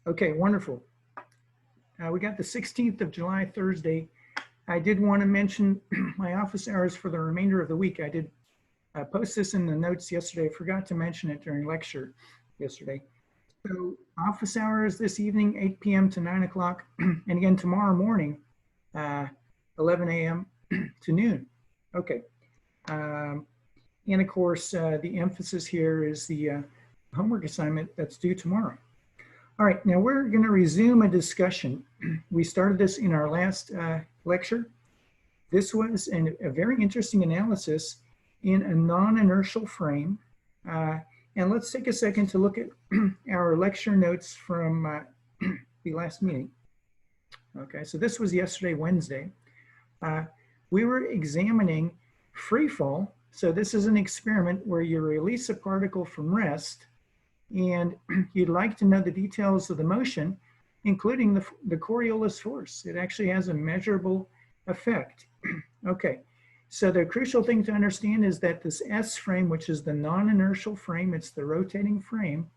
Okay, wonderful. We got the 16th of July, Thursday. I did want to mention my office hours for the remainder of the week. I did post this in the notes yesterday. I forgot to mention it during lecture yesterday. So office hours this evening, 8 p.m. to 9 o'clock. And again, tomorrow morning, 11 a.m. to noon. Okay. And of course, the emphasis here is the homework assignment that's due tomorrow. All right, now we're going to resume a discussion. We started this in our last lecture. This was a very interesting analysis in a non-inertial frame. And let's take a second to look at our lecture notes from the last meeting. Okay, so this was yesterday, Wednesday. We were examining free fall. So this is an experiment where you release a particle from rest, and you'd like to know the details of the motion, including the Coriolis force. It actually has a measurable effect. Okay, so the crucial thing to understand is that this S frame, which is the non-inertial frame, it's the rotating frame,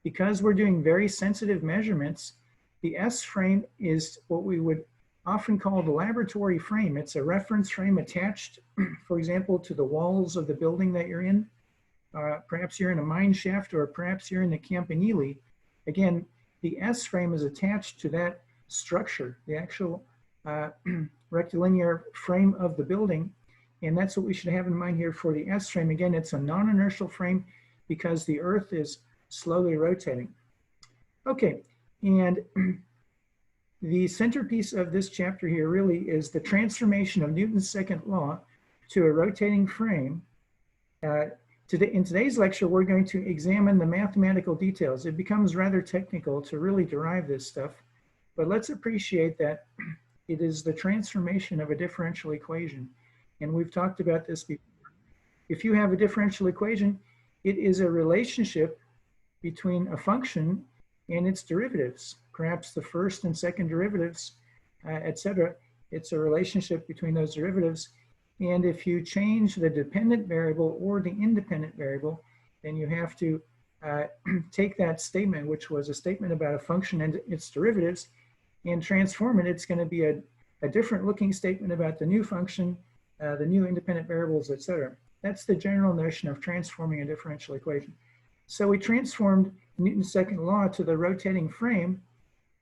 because we're doing very sensitive measurements, the S frame is what we would often call the laboratory frame. It's a reference frame attached, for example, to the walls of the building that you're in. Perhaps you're in a mine shaft, or perhaps you're in the Campanile. Again, the S frame is attached to that structure, the actual rectilinear frame of the building. And that's what we should have in mind here for the S frame. Again, it's a non-inertial frame because the Earth is slowly rotating. Okay, and the centerpiece of this chapter here really is the transformation of Newton's second law to a rotating frame. In today's lecture, we're going to examine the mathematical details. It becomes rather technical to really derive this stuff, but let's appreciate that it is the transformation of a differential equation. And we've talked about this before. If you have a differential equation, it is a relationship between a function and its derivatives, perhaps the first and second derivatives, etc. It's a relationship between those derivatives. And if you change the dependent variable or the independent variable, then you have to take that statement, which was a statement about a function and its derivatives, and transform it. It's going to be a different looking statement about the new function, the new independent variables, etc. That's the general notion of transforming a differential equation. So we transformed Newton's second law to the rotating frame,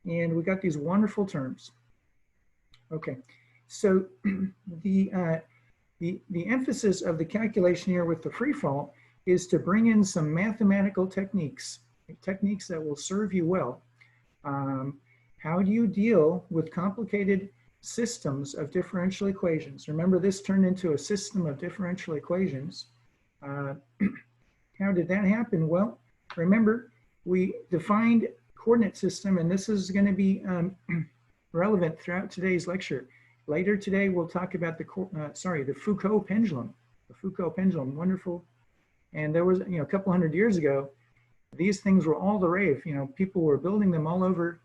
and we got these wonderful terms. Okay, so the emphasis of the calculation here with the free fall is to bring in some mathematical techniques that will serve you well. How do you deal with complicated systems of differential equations? Remember, this turned into a system of differential equations. How did that happen? Well, remember, we defined coordinate system, and this is going to be relevant throughout today's lecture. Later today, we'll talk about the Foucault Pendulum. The Foucault Pendulum, wonderful. And there was, a couple hundred years ago, these things were all the rave. People were building them all over,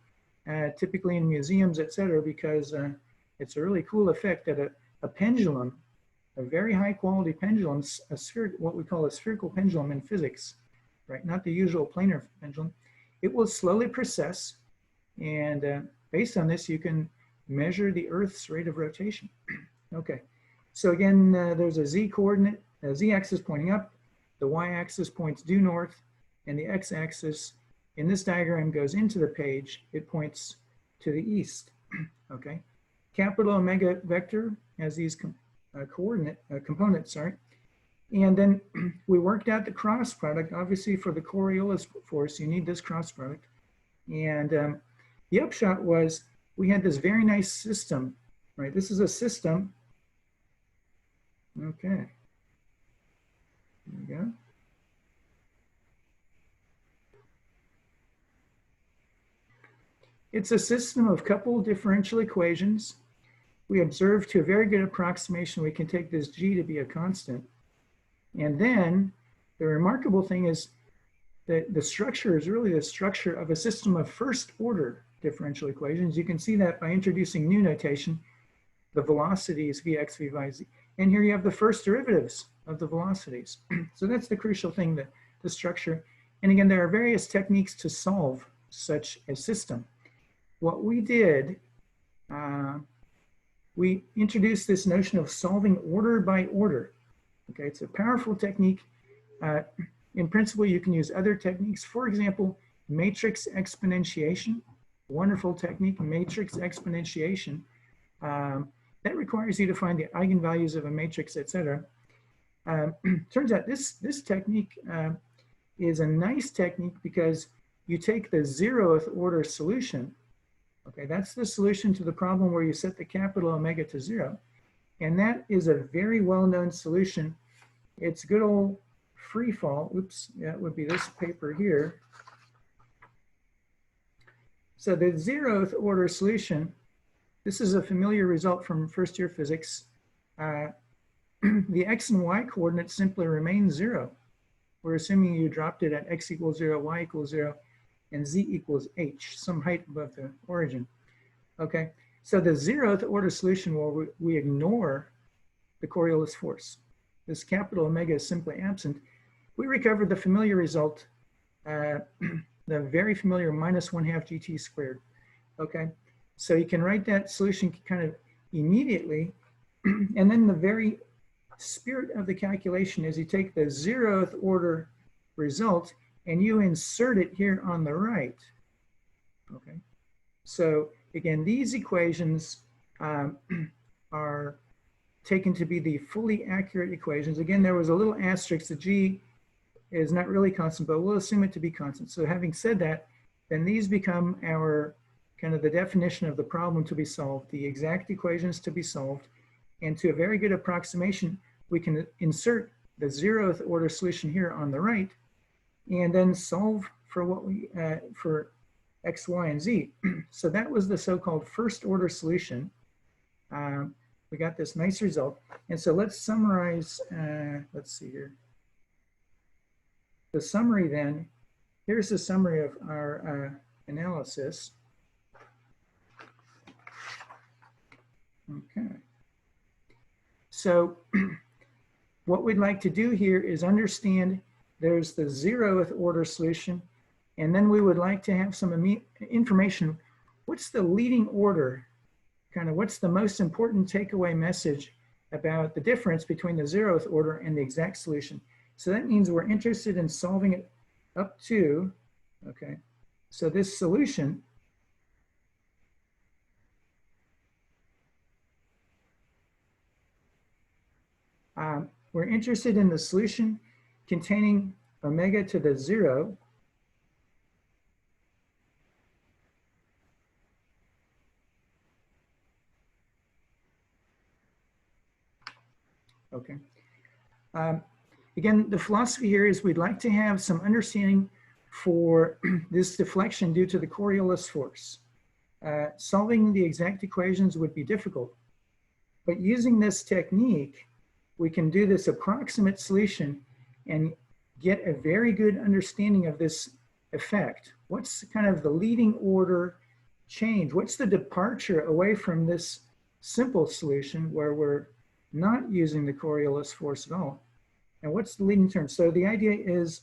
typically in museums, etc., because it's a really cool effect that a pendulum, a very high quality pendulum, what we call a spherical pendulum in physics, right? Not the usual planar pendulum. It will slowly precess, and based on this, you can measure the Earth's rate of rotation. Okay, so again, there's a Z coordinate, a Z axis pointing up, the Y axis points due north, and the X axis in this diagram goes into the page. It points to the east. Okay, capital omega vector has these components, sorry. And then we worked out the cross product. Obviously, for the Coriolis force, you need this cross product. And the upshot was we had this very nice system, right? This is a system. Okay. There we go. It's a system of coupled differential equations. We observed to a very good approximation, we can take this G to be a constant. And then the remarkable thing is that the structure is really the structure of a system of first order differential equations. You can see that by introducing new notation, the velocities Vx, Vy, Z. And here you have the first derivatives of the velocities. So that's the crucial thing, the structure. And again, there are various techniques to solve such a system. What we did, we introduced this notion of solving order by order. Okay, it's a powerful technique. In principle, you can use other techniques. For example, matrix exponentiation, wonderful technique, matrix exponentiation. That requires you to find the eigenvalues of a matrix, etc. Turns out this technique is a nice technique because you take the 0th order solution. Okay, that's the solution to the problem where you set the capital omega to 0. And that is a very well-known solution. It's good old free fall. Oops, that would be this paper here. So the 0th order solution, this is a familiar result from first year physics. The x and y coordinates simply remain 0. We're assuming you dropped it at x equals 0, y equals 0, and z equals h, some height above the origin. Okay, so the 0th order solution where we ignore the Coriolis force. This capital omega is simply absent. We recovered the familiar result, the very familiar -1/2 gt squared. Okay, so you can write that solution kind of immediately, and then the very spirit of the calculation is you take the 0th order result and you insert it here on the right. Okay, so again, these equations are taken to be the fully accurate equations. Again, there was a little asterisk. The g is not really constant, but we'll assume it to be constant. So having said that, then these become our kind of the definition of the problem to be solved, the exact equations to be solved. And to a very good approximation, we can insert the 0th order solution here on the right, and then solve for what we for x, y, and z. So that was the so-called first order solution. We got this nice result. And so let's summarize, let's see here. The summary then, here's the summary of our analysis. Okay. So what we'd like to do here is understand there's the 0th order solution, and then we would like to have some information. What's the leading order? Kind of what's the most important takeaway message about the difference between the 0th order and the exact solution? So that means we're interested in solving it up to, okay, so this solution we're interested in the solution containing omega to the 0 . Okay. Again, the philosophy here is we'd like to have some understanding for this deflection due to the Coriolis force. Solving the exact equations would be difficult, but using this technique, we can do this approximate solution and get a very good understanding of this effect. What's kind of the leading order change? What's the departure away from this simple solution where we're not using the Coriolis force at all? And what's the leading term? So the idea is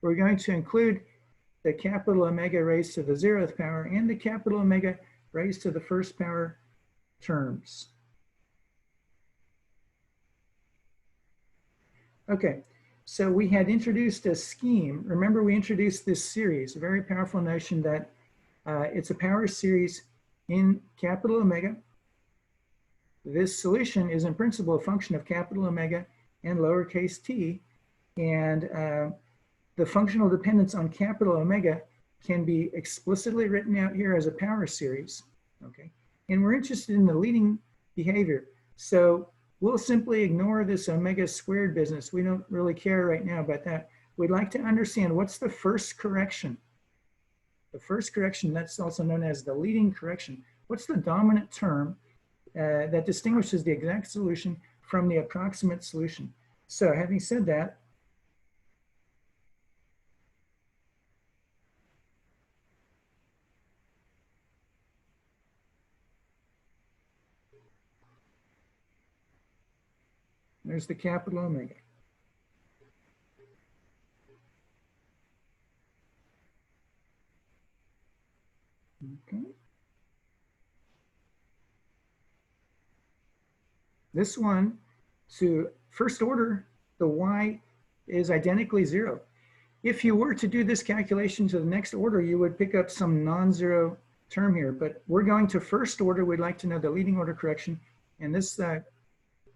we're going to include the capital omega raised to the 0th power and the capital omega raised to the 1st power terms. Okay, so we had introduced a scheme. Remember, we introduced this series, a very powerful notion that it's a power series in capital omega. This solution is in principle a function of capital omega and lowercase t, and the functional dependence on capital omega can be explicitly written out here as a power series, okay? And we're interested in the leading behavior. So we'll simply ignore this omega squared business. We don't really care right now about that. We'd like to understand what's the first correction. The first correction, that's also known as the leading correction. What's the dominant term that distinguishes the exact solution from the approximate solution? So having said that, there's the capital omega. Okay. This one, to first order, the y is identically 0. If you were to do this calculation to the next order, you would pick up some non-zero term here, but we're going to first order. We'd like to know the leading order correction, and this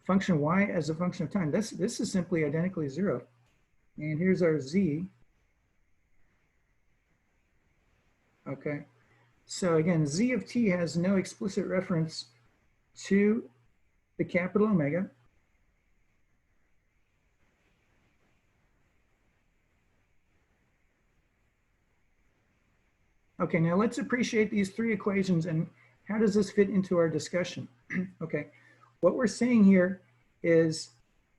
function y as a function of time. This is simply identically 0. And here's our z. Okay, so again, z of t has no explicit reference to the capital omega. Okay, now let's appreciate these three equations and how does this fit into our discussion? Okay, what we're saying here is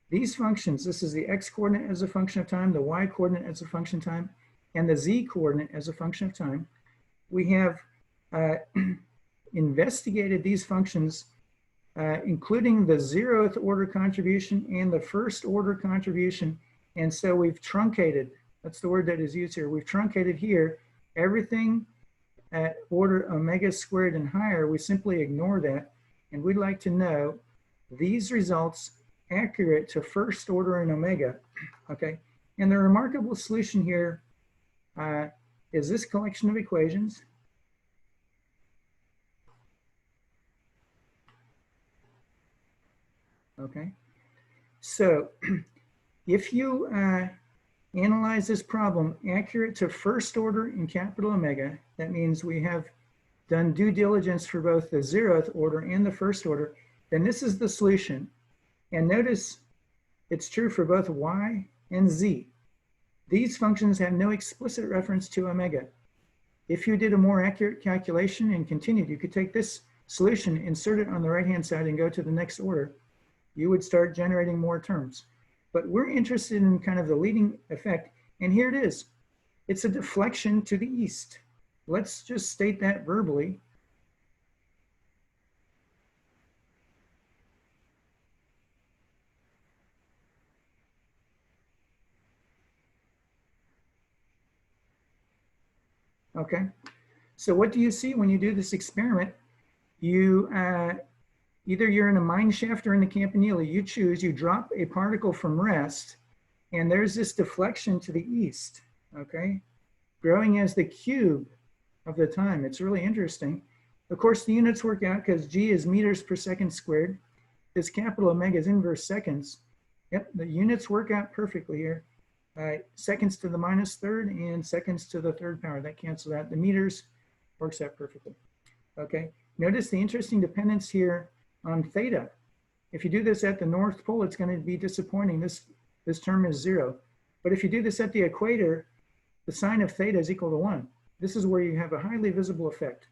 these functions, this is the x coordinate as a function of time, the y coordinate as a function of time, and the z coordinate as a function of time. We have investigated these functions, including the 0th order contribution and the first order contribution. And so we've truncated, that's the word that is used here. We've truncated here everything at order omega squared and higher. We simply ignore that. And we'd like to know these results accurate to first order in omega. Okay. And the remarkable solution here is this collection of equations. Okay. So if you analyze this problem accurate to first order in capital omega, that means we have done due diligence for both the 0th order and the first order, then this is the solution. And notice it's true for both y and z. These functions have no explicit reference to omega. If you did a more accurate calculation and continued, you could take this solution, insert it on the right-hand side and go to the next order. You would start generating more terms. But we're interested in kind of the leading effect, and here it is. It's a deflection to the east. Let's just state that verbally. Okay, so what do you see when you do this experiment? You either you're in a mine shaft or in the campanile. You choose, you drop a particle from rest, and there's this deflection to the east, okay? Growing as the cube of the time. It's really interesting. Of course, the units work out because g is meters per second squared. This capital omega is inverse seconds. Yep, the units work out perfectly here. Seconds to the minus third and seconds to the third power. That cancels out. The meters works out perfectly. Okay, notice the interesting dependence here on theta. If you do this at the North Pole, it's going to be disappointing. This term is 0. But if you do this at the equator, the sine of theta is equal to 1. This is where you have a highly visible effect.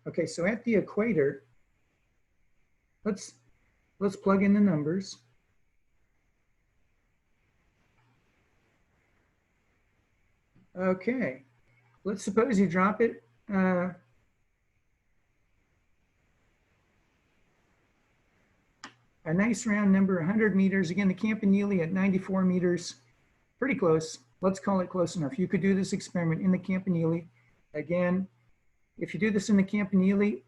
Okay, so at the equator, let's plug in the numbers. Okay, let's suppose you drop it a nice round number, 100 meters. Again, the campanile at 94 meters, pretty close. Let's call it close enough. You could do this experiment in the campanile. Again, if you do this in the campanile,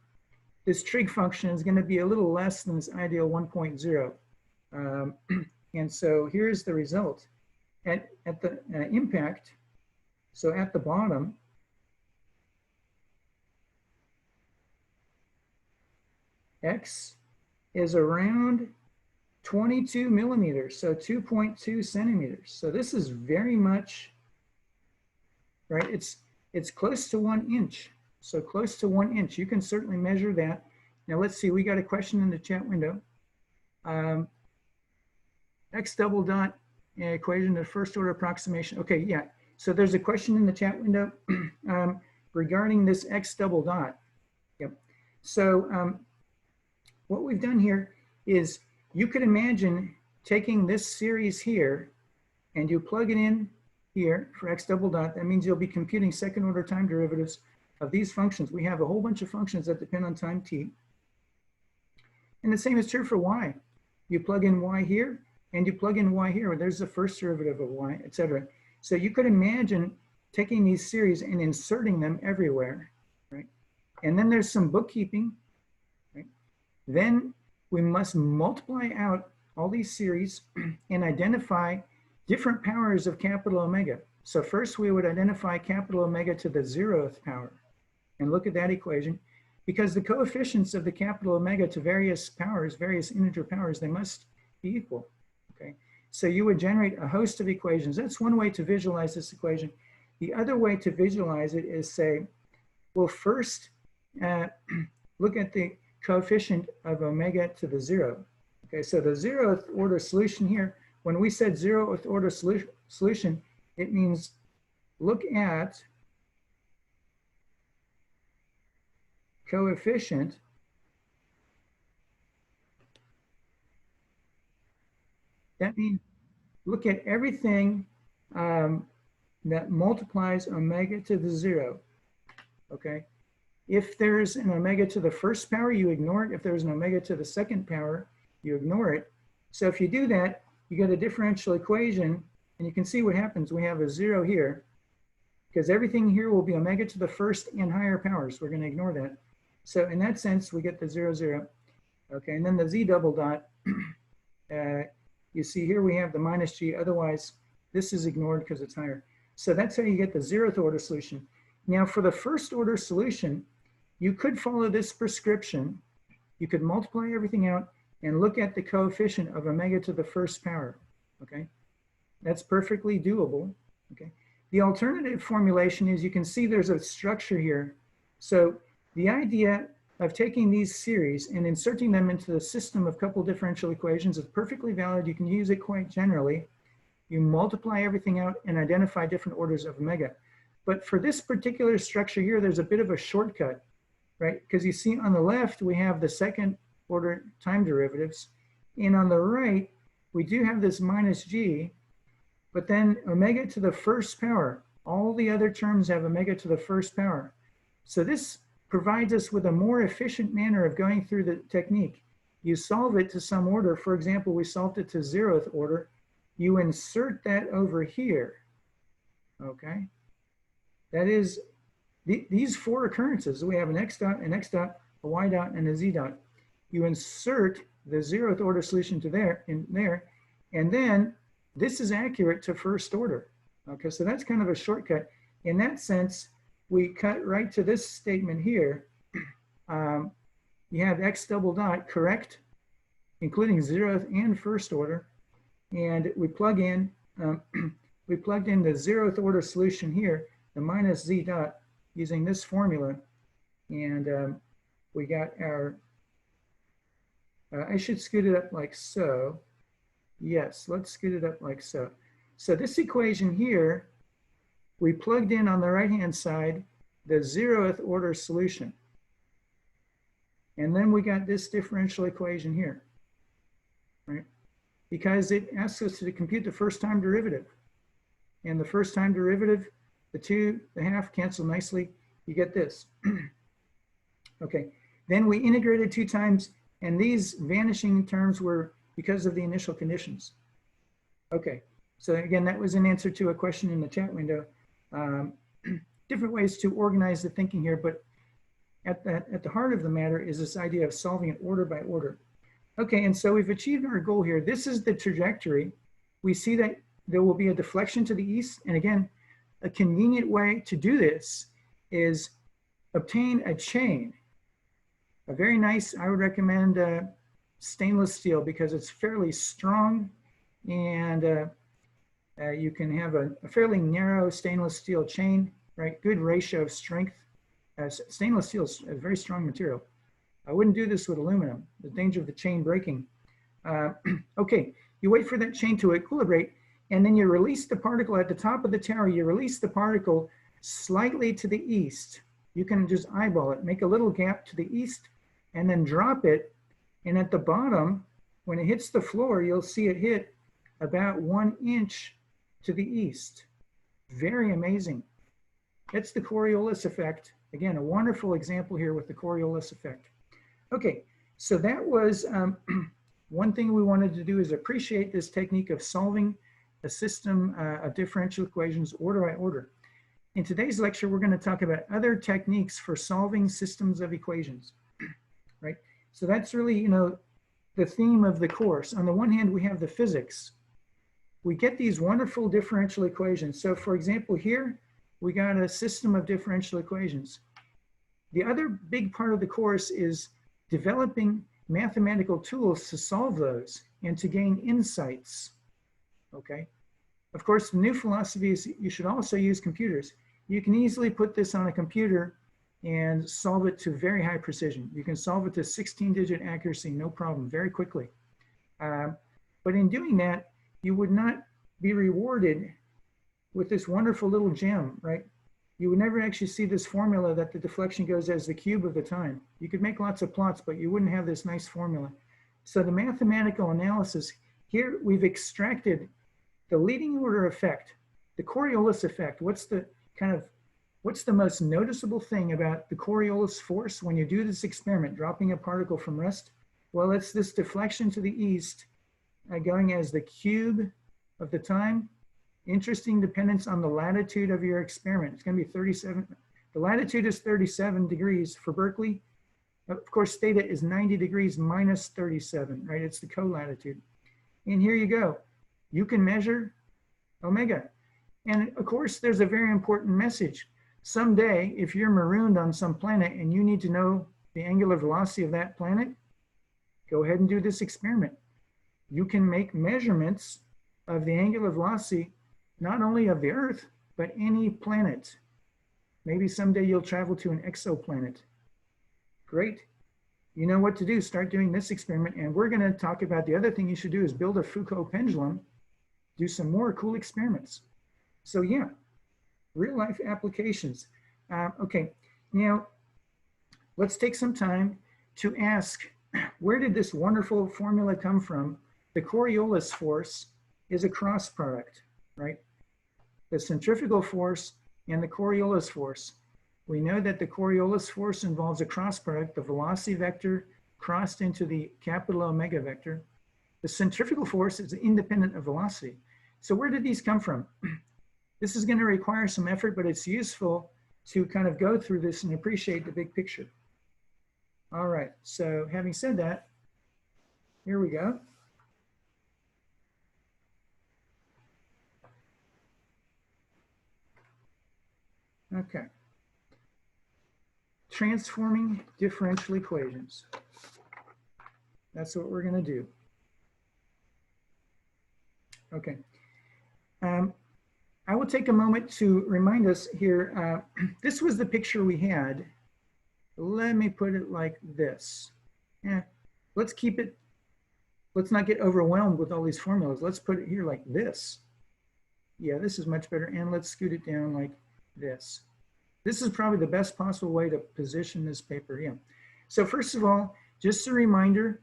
this trig function is going to be a little less than this ideal 1.0. And so here's the result. At the impact, so at the bottom, x is around 22 millimeters, so 2.2 centimeters. So this is very much, right? It's close to 1 inch. So close to 1 inch. You can certainly measure that. Now let's see, we got a question in the chat window. X double dot equation of first order approximation. Okay, yeah. So there's a question in the chat window regarding this X double dot. Yep. So what we've done here is you could imagine taking this series here and you plug it in here for X double dot. That means you'll be computing second order time derivatives of these functions. We have a whole bunch of functions that depend on time t. And the same is true for y. You plug in y here and you plug in y here. There's the first derivative of y, etc. So you could imagine taking these series and inserting them everywhere, right? And then there's some bookkeeping, right? Then we must multiply out all these series and identify different powers of capital omega. So first we would identify capital omega to the 0th power and look at that equation, because the coefficients of the capital omega to various powers, various integer powers, they must be equal, okay? So you would generate a host of equations. That's one way to visualize this equation. The other way to visualize it is say, well, first look at the coefficient of omega to the 0. Okay, so the 0th order solution here, when we said 0th order solution, it means look at coefficient that means look at everything that multiplies omega to the 0, okay? If there's an omega to the 1st power, you ignore it. If there's an omega to the 2nd power, you ignore it. So if you do that, you get a differential equation, and you can see what happens. We have a 0 here, because everything here will be omega to the 1st and higher powers. We're going to ignore that. So in that sense, we get the 0, 0. Okay, and then the z double dot, you see here we have the minus g. Otherwise, this is ignored because it's higher. So that's how you get the 0th order solution. Now for the 1st order solution, you could follow this prescription. You could multiply everything out and look at the coefficient of omega to the 1st power, okay? That's perfectly doable, okay? The alternative formulation is, you can see there's a structure here. So the idea of taking these series and inserting them into the system of coupled differential equations is perfectly valid. You can use it quite generally. You multiply everything out and identify different orders of omega. But for this particular structure here, there's a bit of a shortcut, right? Because you see on the left, we have the 2nd order time derivatives. And on the right, we do have this minus g, but then omega to the 1st power. All the other terms have omega to the 1st power. So this provides us with a more efficient manner of going through the technique. You solve it to some order. For example, we solved it to 0th order. You insert that over here, okay? That is, these 4 occurrences. We have an x dot, a y dot, and a z dot. You insert the 0th order solution to there, and then this is accurate to 1st order. Okay, so that's kind of a shortcut. In that sense, we cut right to this statement here. You have x double dot correct, including 0th and 1st order. And we plug in, we plugged in the 0th order solution here, the minus z dot, using this formula. And we got our, I should scoot it up like so. Yes, let's scoot it up like so. So this equation here, we plugged in on the right-hand side the 0th order solution. And then we got this differential equation here, right? Because it asks us to compute the 1st time derivative. And the 1st time derivative, the 2, the half cancel nicely, you get this. Okay, then we integrated 2 times, and these vanishing terms were because of the initial conditions. Okay, so again, that was an answer to a question in the chat window. Different ways to organize the thinking here, but at the heart of the matter is this idea of solving it order by order. Okay, and so we've achieved our goal here. This is the trajectory. We see that there will be a deflection to the east. And again, a convenient way to do this is obtain a chain. A very nice, I would recommend stainless steel, because it's fairly strong, and you can have a fairly narrow stainless steel chain, right? Good ratio of strength. Stainless steel is a very strong material. I wouldn't do this with aluminum. The danger of the chain breaking. Okay, you wait for that chain to equilibrate, and then you release the particle at the top of the tower. You release the particle slightly to the east. You can just eyeball it, make a little gap to the east, and then drop it. And at the bottom, when it hits the floor, you'll see it hit about 1 inch to the east. Very amazing. That's the Coriolis effect. Again, a wonderful example here with the Coriolis effect. Okay, so that was one thing we wanted to do, is appreciate this technique of solving a system of differential equations order by order. In today's lecture, we're going to talk about other techniques for solving systems of equations, right? So that's really, the theme of the course. On the one hand, we have the physics. We get these wonderful differential equations. So for example, here, we got a system of differential equations. The other big part of the course is developing mathematical tools to solve those and to gain insights, okay? Of course, the new philosophy is you should also use computers. You can easily put this on a computer and solve it to very high precision. You can solve it to 16-digit accuracy, no problem, very quickly. But in doing that, you would not be rewarded with this wonderful little gem, right? You would never actually see this formula that the deflection goes as the cube of the time. You could make lots of plots, but you wouldn't have this nice formula. So the mathematical analysis, here we've extracted the leading order effect, the Coriolis effect. What's the most noticeable thing about the Coriolis force when you do this experiment, dropping a particle from rest? Well, it's this deflection to the east going as the cube of the time. Interesting dependence on the latitude of your experiment. It's going to be 37. The latitude is 37 degrees for Berkeley. Of course, theta is 90 degrees minus 37, right? It's the co-latitude. And here you go. You can measure omega. And of course, there's a very important message. Someday, if you're marooned on some planet and you need to know the angular velocity of that planet, go ahead and do this experiment. You can make measurements of the angular velocity, not only of the Earth, but any planet. Maybe someday you'll travel to an exoplanet. Great. You know what to do. Start doing this experiment. And we're going to talk about the other thing you should do is build a Foucault pendulum, do some more cool experiments. So yeah, real life applications. Okay, now let's take some time to ask, where did this wonderful formula come from? The Coriolis force is a cross product, right? The centrifugal force and the Coriolis force. We know that the Coriolis force involves a cross product, the velocity vector crossed into the capital Omega vector. The centrifugal force is independent of velocity. So where did these come from? This is going to require some effort, but it's useful to kind of go through this and appreciate the big picture. All right, so having said that, here we go. Okay. Transforming differential equations. That's what we're going to do. Okay. I will take a moment to remind us here. This was the picture we had. Let me put it like this. Let's keep it, let's not get overwhelmed with all these formulas. Let's put it here like this. Yeah, this is much better. And let's scoot it down like this. This is probably the best possible way to position this paper. Yeah. So first of all, just a reminder,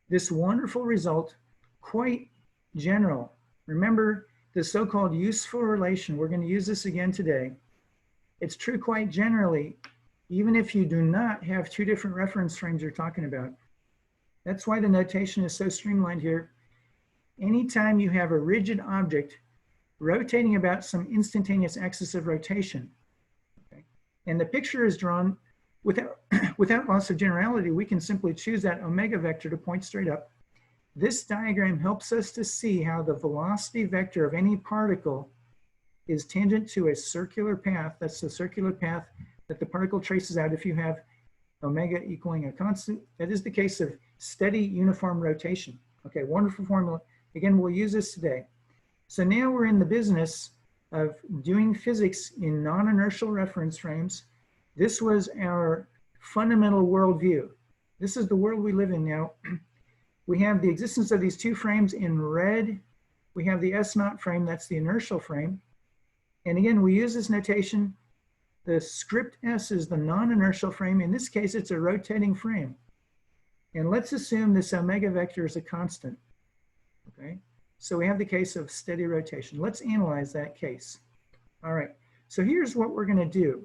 this wonderful result, quite general. Remember the so-called useful relation. We're going to use this again today. It's true quite generally, even if you do not have two different reference frames you're talking about. That's why the notation is so streamlined here. Anytime you have a rigid object rotating about some instantaneous axis of rotation, okay, and the picture is drawn without loss of generality, we can simply choose that omega vector to point straight up. This diagram helps us to see how the velocity vector of any particle is tangent to a circular path. That's the circular path that the particle traces out if you have omega equaling a constant. That is the case of steady uniform rotation. Okay, wonderful formula. Again, we'll use this today. So now we're in the business of doing physics in non-inertial reference frames. This was our fundamental worldview. This is the world we live in now. We have the existence of these two frames in red. We have the S0 frame, that's the inertial frame. And again, we use this notation. The script S is the non-inertial frame. In this case, it's a rotating frame. And let's assume this omega vector is a constant, okay? So we have the case of steady rotation. Let's analyze that case. All right, so here's what we're gonna do.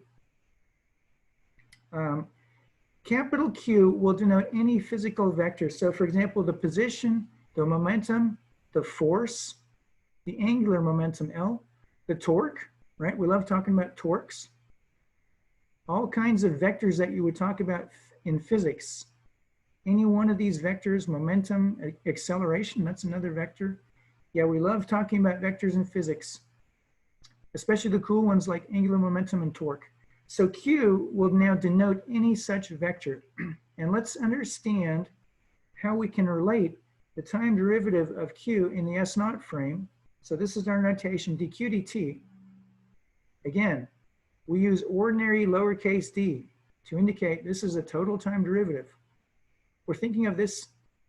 Capital Q will denote any physical vector. So for example, the position, the momentum, the force, the angular momentum L, the torque, right? We love talking about torques. All kinds of vectors that you would talk about in physics. Any one of these vectors, momentum, acceleration, that's another vector. Yeah, we love talking about vectors in physics, especially the cool ones like angular momentum and torque. So Q will now denote any such vector. And let's understand how we can relate the time derivative of Q in the S0 frame. So this is our notation, dq dt. Again, we use ordinary lowercase d to indicate this is a total time derivative. We're thinking of this,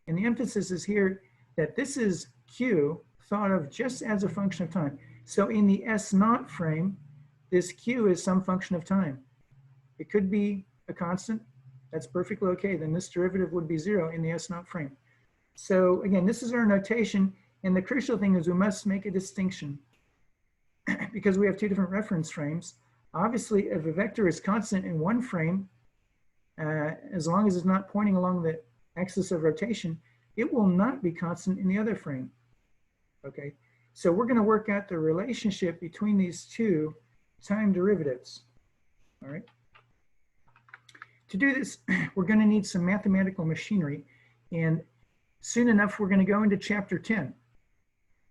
and the emphasis is here that this is Q thought of just as a function of time. So in the S0 frame, this Q is some function of time. It could be a constant. That's perfectly okay. Then this derivative would be 0 in the S0 frame. So again, this is our notation. And the crucial thing is we must make a distinction because we have two different reference frames. Obviously, if a vector is constant in one frame, as long as it's not pointing along the axis of rotation, it will not be constant in the other frame. Okay, so we're going to work out the relationship between these two time derivatives. All right. To do this, we're going to need some mathematical machinery, and soon enough, we're going to go into chapter 10.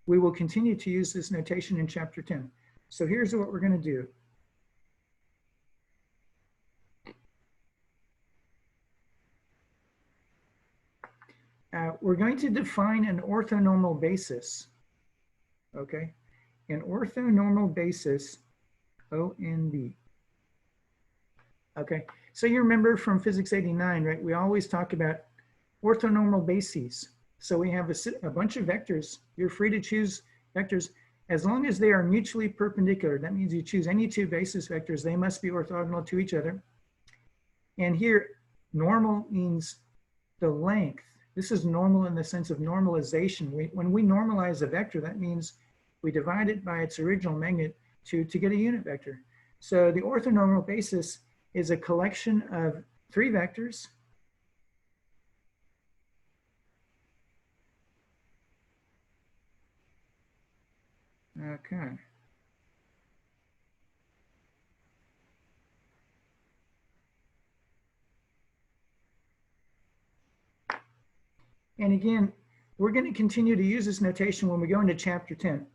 We will continue to use this notation in chapter 10. So here's what we're going to do. We're going to define an orthonormal basis, okay? An orthonormal basis, ONB. Okay, so you remember from Physics 89, right? We always talk about orthonormal bases. So we have a bunch of vectors. You're free to choose vectors as long as they are mutually perpendicular. That means you choose any two basis vectors, they must be orthogonal to each other. And here, normal means the length. This is normal in the sense of normalization. When we normalize a vector, that means we divide it by its original magnitude to get a unit vector. So the orthonormal basis is a collection of three vectors. Okay. And again, we're going to continue to use this notation when we go into chapter 10.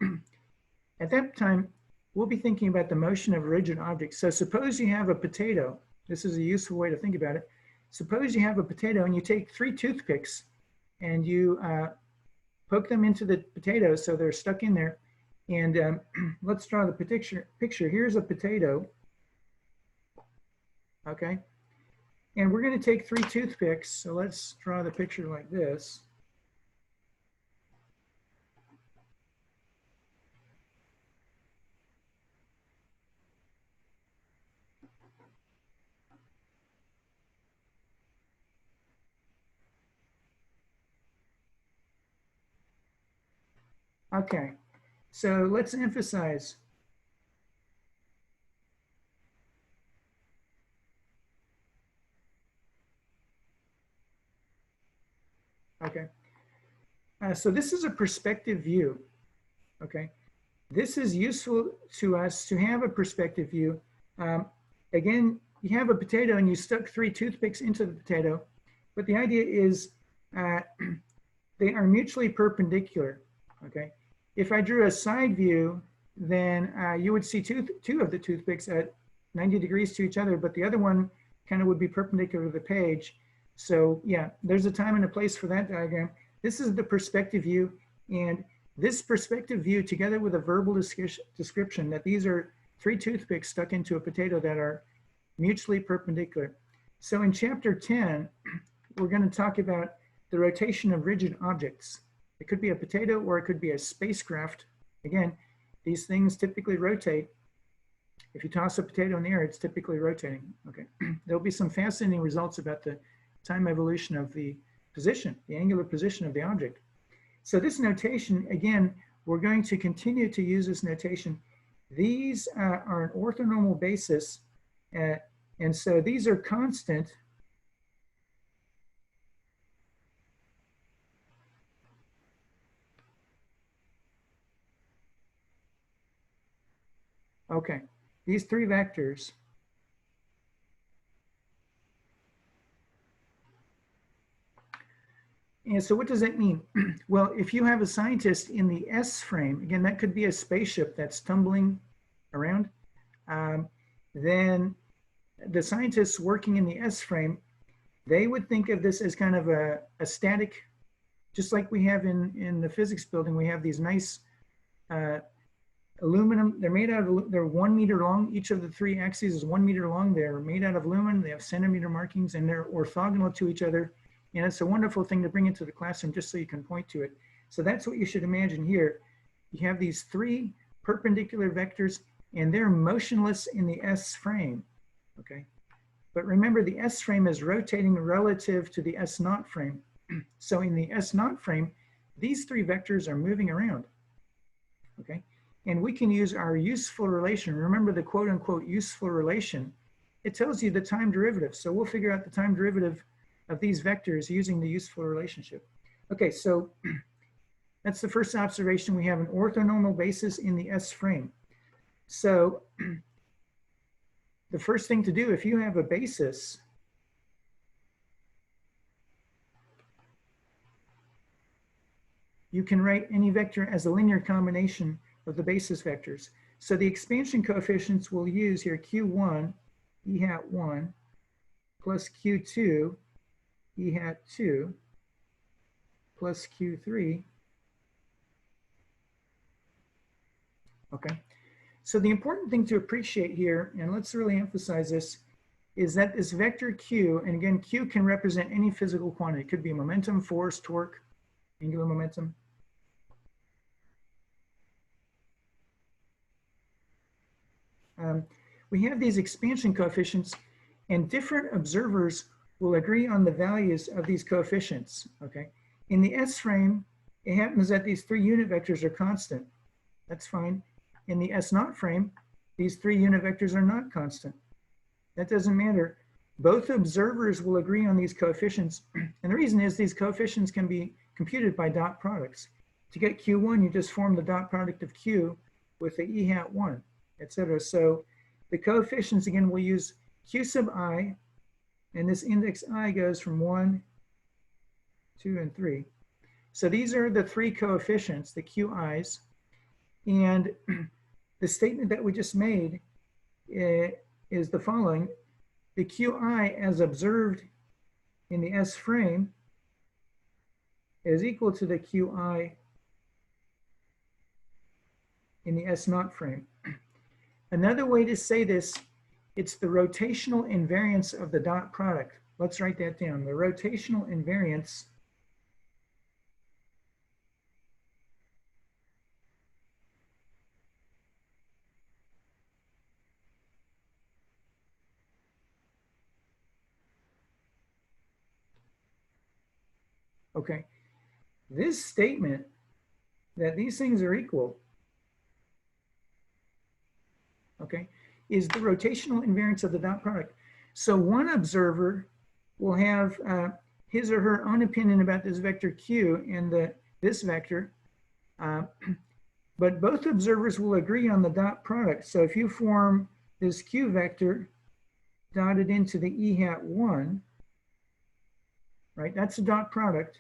At that time, we'll be thinking about the motion of rigid objects. So suppose you have a potato. This is a useful way to think about it. Suppose you have a potato and you take three toothpicks and you poke them into the potato so they're stuck in there. And let's draw the picture. Here's a potato, okay? And we're going to take three toothpicks. So let's draw the picture like this. Okay, so let's emphasize. Okay, so this is a perspective view, okay? This is useful to us to have a perspective view. Again, you have a potato and you stuck three toothpicks into the potato, but the idea is they are mutually perpendicular, okay? If I drew a side view, then you would see two of the toothpicks at 90 degrees to each other, but the other one kind of would be perpendicular to the page. So yeah, there's a time and a place for that diagram. This is the perspective view, and this perspective view together with a verbal description that these are three toothpicks stuck into a potato that are mutually perpendicular. So in chapter 10, we're going to talk about the rotation of rigid objects. It could be a potato or it could be a spacecraft. Again, these things typically rotate. If you toss a potato in the air, it's typically rotating. Okay, there'll be some fascinating results about the time evolution of the position, the angular position of the object. So this notation, again, we're going to continue to use this notation. These are an orthonormal basis, and so these are constant. Okay, these three vectors. And so what does that mean? Well, if you have a scientist in the S frame, again, that could be a spaceship that's tumbling around, then the scientists working in the S frame, they would think of this as kind of a static, just like we have in the physics building, we have these nice aluminum, they're made out of, they're 1 meter long. Each of the three axes is 1 meter long. They're made out of aluminum. They have centimeter markings and they're orthogonal to each other. And it's a wonderful thing to bring into the classroom just so you can point to it. So that's what you should imagine here. You have these three perpendicular vectors and they're motionless in the S frame, okay? But remember the S frame is rotating relative to the S naught frame. So in the S naught frame, these three vectors are moving around, okay? And we can use our useful relation. Remember the quote unquote useful relation. It tells you the time derivative. So we'll figure out the time derivative of these vectors using the useful relationship. Okay, so that's the first observation. We have an orthonormal basis in the S frame. So the first thing to do, if you have a basis, you can write any vector as a linear combination of the basis vectors. So the expansion coefficients we'll use here, Q1, E hat 1, plus Q2, E hat 2, plus Q3. Okay, so the important thing to appreciate here, and let's really emphasize this, is that this vector Q, and again, Q can represent any physical quantity. It could be momentum, force, torque, angular momentum. We have these expansion coefficients, and different observers will agree on the values of these coefficients, okay? In the S frame, it happens that these three unit vectors are constant. That's fine. In the S naught frame, these three unit vectors are not constant. That doesn't matter. Both observers will agree on these coefficients. And the reason is these coefficients can be computed by dot products. To get Q1, you just form the dot product of Q with the E hat 1, etc. So the coefficients, again, we'll use Q sub I, and this index I goes from 1, 2, and 3. So these are the three coefficients, the QIs. And the statement that we just made is the following. The QI as observed in the S frame is equal to the QI in the S naught frame. Another way to say this, it's the rotational invariance of the dot product. Let's write that down. The rotational invariance okay. This statement that these things are equal, okay, is the rotational invariance of the dot product. So one observer will have his or her own opinion about this vector Q and this vector, but both observers will agree on the dot product. So if you form this Q vector dotted into the E hat 1, right, that's a dot product.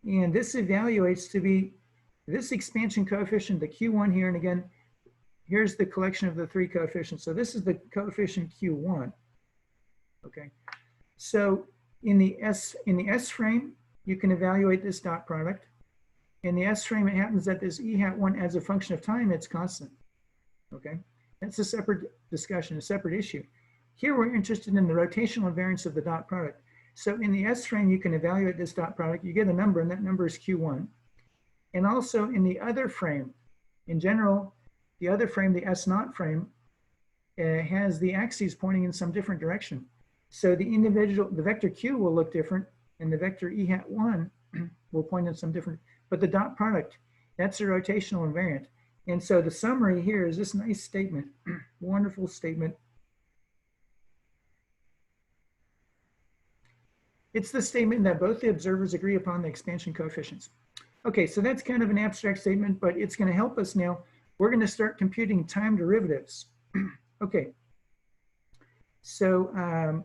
And this evaluates to be this expansion coefficient, the Q1 here, and again, here's the collection of the three coefficients. So this is the coefficient Q1, okay? So in the S frame, you can evaluate this dot product. In the S frame, it happens that this E hat 1 as a function of time, it's constant, okay? That's a separate discussion, a separate issue. Here we're interested in the rotational invariance of the dot product. So in the S frame, you can evaluate this dot product. You get a number, and that number is Q1. And also in the other frame, in general, the other frame, the S naught frame, has the axes pointing in some different direction. So the vector Q will look different, and the vector E hat 1 will point in some different, but the dot product, that's a rotational invariant. And so the summary here is this nice statement, wonderful statement. It's the statement that both the observers agree upon the expansion coefficients. Okay, so that's kind of an abstract statement, but it's going to help us now. We're going to start computing time derivatives. Okay, so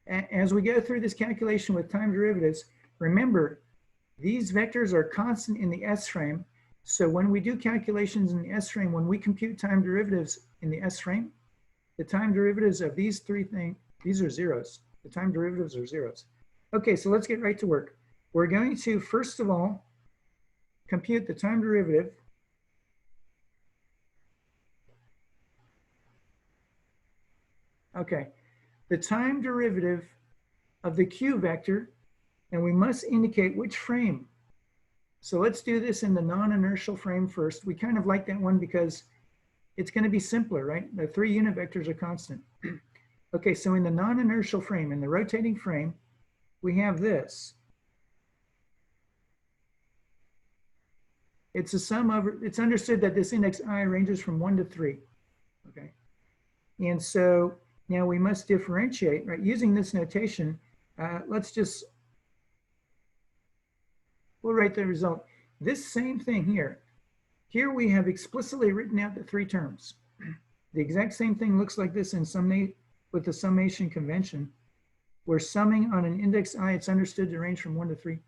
as we go through this calculation with time derivatives, remember, these vectors are constant in the S frame. So when we do calculations in the S frame, when we compute time derivatives in the S frame, the time derivatives of these three things, these are zeros. The time derivatives are zeros. Okay, so let's get right to work. We're going to, first of all, compute the time derivative the time derivative of the Q vector, and we must indicate which frame. So let's do this in the non-inertial frame first. We kind of like that one because it's going to be simpler, right? The 3 unit vectors are constant. Okay, so in the non-inertial frame, in the rotating frame, we have this. It's a sum over, it's understood that this index I ranges from 1 to 3, okay? And so now we must differentiate, right? Using this notation, we'll write the result. This same thing here. Here we have explicitly written out the 3 terms. The exact same thing looks like this in with the summation convention. We're summing on an index I, it's understood to range from 1 to 3,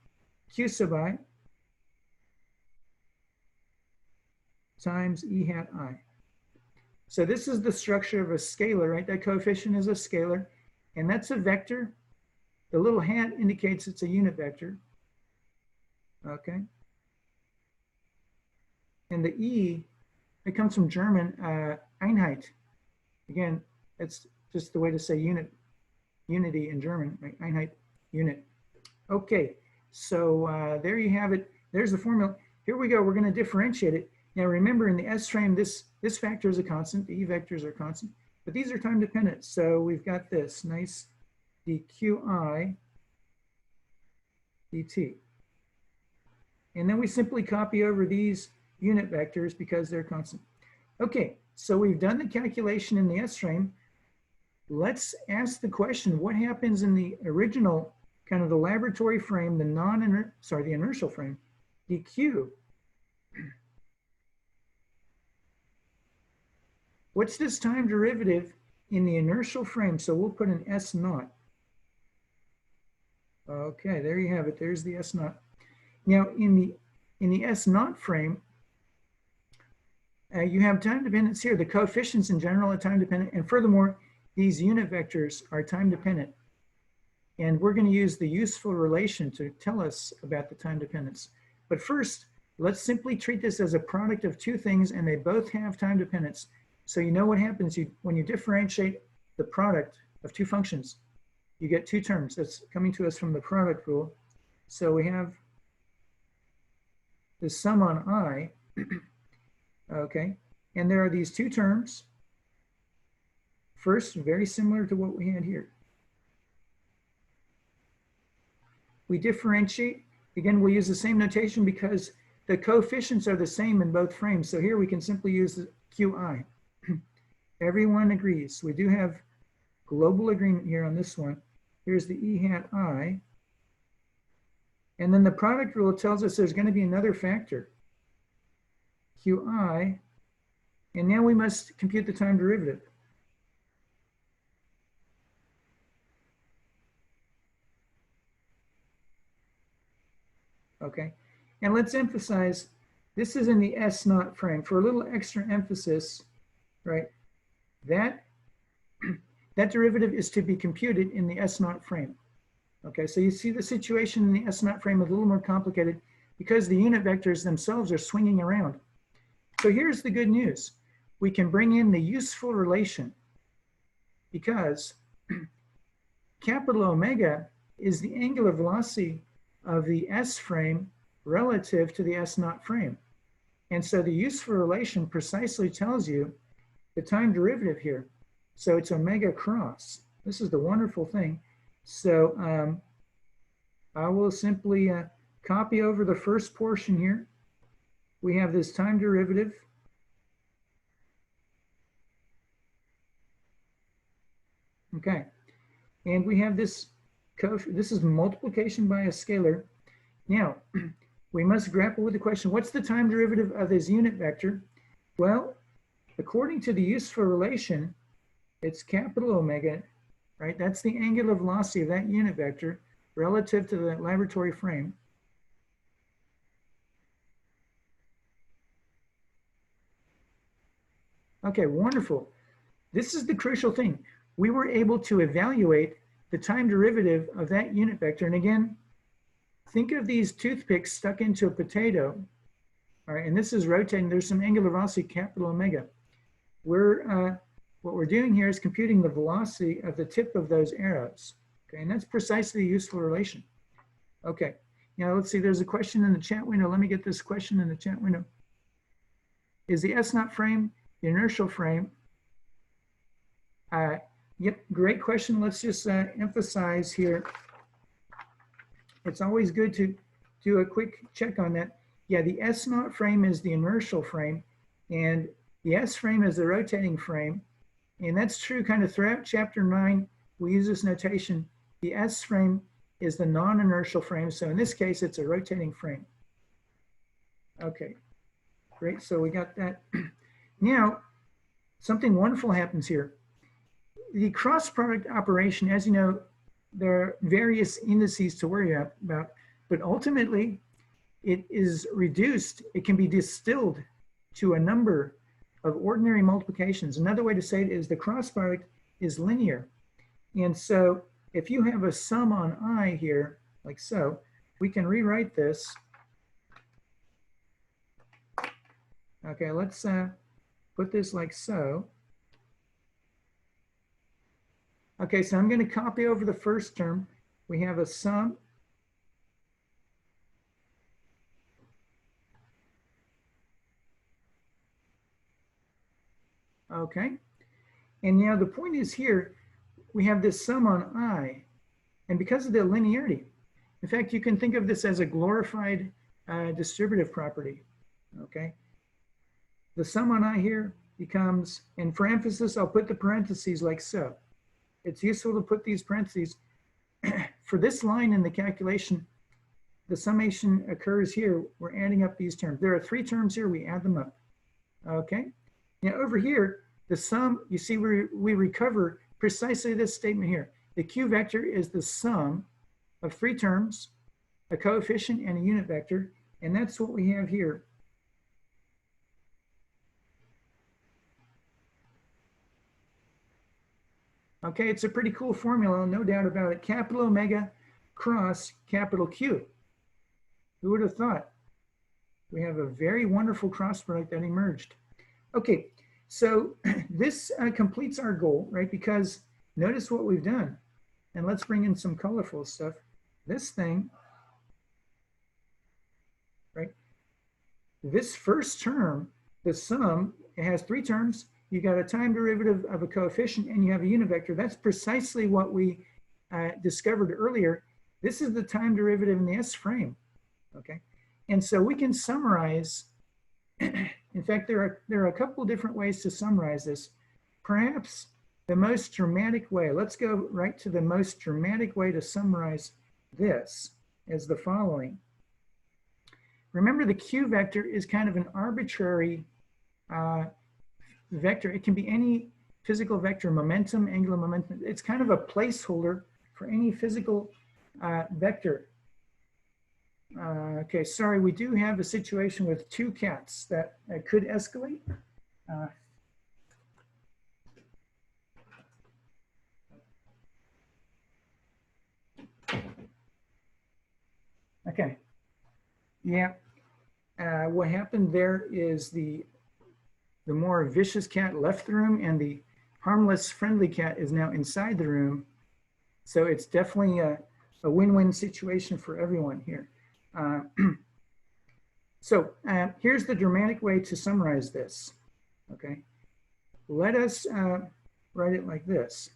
Q sub I times E hat I. So this is the structure of a scalar, right? That coefficient is a scalar, and that's a vector. The little hat indicates it's a unit vector, okay? And the E, it comes from German, Einheit. Again, that's just the way to say unity in German, right? Einheit, unit. Okay, so there you have it. There's the formula. Here we go, we're gonna differentiate it. Now remember, in the S frame, this factor is a constant, the E vectors are constant, but these are time dependent. So we've got this nice dqi dt. And then we simply copy over these unit vectors because they're constant. Okay, so we've done the calculation in the S frame. Let's ask the question, what happens in the original, kind of the laboratory frame, the the inertial frame, dq? What's this time derivative in the inertial frame? So we'll put an S naught. Okay, there you have it. There's the S naught. Now in the S naught frame, you have time dependence here. The coefficients in general are time dependent, and furthermore, these unit vectors are time dependent. And we're going to use the useful relation to tell us about the time dependence. But first, let's simply treat this as a product of 2 things, and they both have time dependence. So you know what happens when you differentiate the product of 2 functions, you get 2 terms. That's coming to us from the product rule. So we have the sum on I, okay, and there are these 2 terms. First, very similar to what we had here. We differentiate. Again, we'll use the same notation because the coefficients are the same in both frames. So here we can simply use the qi. Everyone agrees. We do have global agreement here on this one. Here's the E hat I. And then the product rule tells us there's going to be another factor, qi. And now we must compute the time derivative. Okay, and let's emphasize, this is in the S naught frame. For a little extra emphasis, right, that derivative is to be computed in the S naught frame. Okay, so you see the situation in the S naught frame is a little more complicated because the unit vectors themselves are swinging around. So here's the good news. We can bring in the useful relation because capital omega is the angular velocity of the S frame relative to the S naught frame. And so the useful relation precisely tells you the time derivative here. So it's omega cross. This is the wonderful thing. So I will simply copy over the first portion here. We have this time derivative. Okay, and we have this is multiplication by a scalar. Now, we must grapple with the question, what's the time derivative of this unit vector? Well, according to the useful relation, it's capital omega, right? That's the angular velocity of that unit vector relative to the laboratory frame. Okay, wonderful. This is the crucial thing. We were able to evaluate the time derivative of that unit vector. And again, think of these toothpicks stuck into a potato. All right, and this is rotating. There's some angular velocity, capital omega. What we're doing here is computing the velocity of the tip of those arrows. Okay, and that's precisely the useful relation. Okay, now let's see, there's a question in the chat window. Let me get this question in the chat window. Is the S0 frame the inertial frame? Yep, great question. Let's just emphasize here. It's always good to do a quick check on that. Yeah, the S0 frame is the inertial frame, and the S frame is the rotating frame. And that's true kind of throughout chapter 9. We use this notation. The S frame is the non-inertial frame. So in this case, it's a rotating frame. Okay, great. So we got that. Now, something wonderful happens here. The cross product operation, as you know, there are various indices to worry about, but ultimately it is reduced. It can be distilled to a number of ordinary multiplications. Another way to say it is the cross product is linear. And so if you have a sum on I here, like so, we can rewrite this. Okay, let's put this like so. Okay, so I'm going to copy over the first term. We have a sum. Okay, and now the point is here, we have this sum on I, and because of the linearity, in fact, you can think of this as a glorified distributive property, okay? The sum on I here becomes, and for emphasis, I'll put the parentheses like so. It's useful to put these parentheses. For this line in the calculation, the summation occurs here. We're adding up these terms. There are 3 terms here, we add them up, okay? Now over here, the sum, you see we recover precisely this statement here. The Q vector is the sum of 3 terms, a coefficient and a unit vector, and that's what we have here. Okay, it's a pretty cool formula, no doubt about it. Capital omega cross capital Q. Who would have thought? We have a very wonderful cross product that emerged. Okay, so this completes our goal, right? Because notice what we've done. And let's bring in some colorful stuff. This thing, right? This first term, the sum, it has 3 terms. You got a time derivative of a coefficient and you have a unit vector. That's precisely what we discovered earlier. This is the time derivative in the S frame, okay? And so we can summarize, in fact, there are a couple different ways to summarize this. Perhaps the most dramatic way, let's go right to the most dramatic way to summarize this is the following. Remember, the Q vector is kind of an arbitrary vector. It can be any physical vector, momentum, angular momentum. It's kind of a placeholder for any physical vector. Okay, sorry, we do have a situation with 2 cats that could escalate. Okay, yeah, what happened there is the more vicious cat left the room and the harmless, friendly cat is now inside the room. So it's definitely a win-win situation for everyone here. Here's the dramatic way to summarize this, okay? Let us write it like this.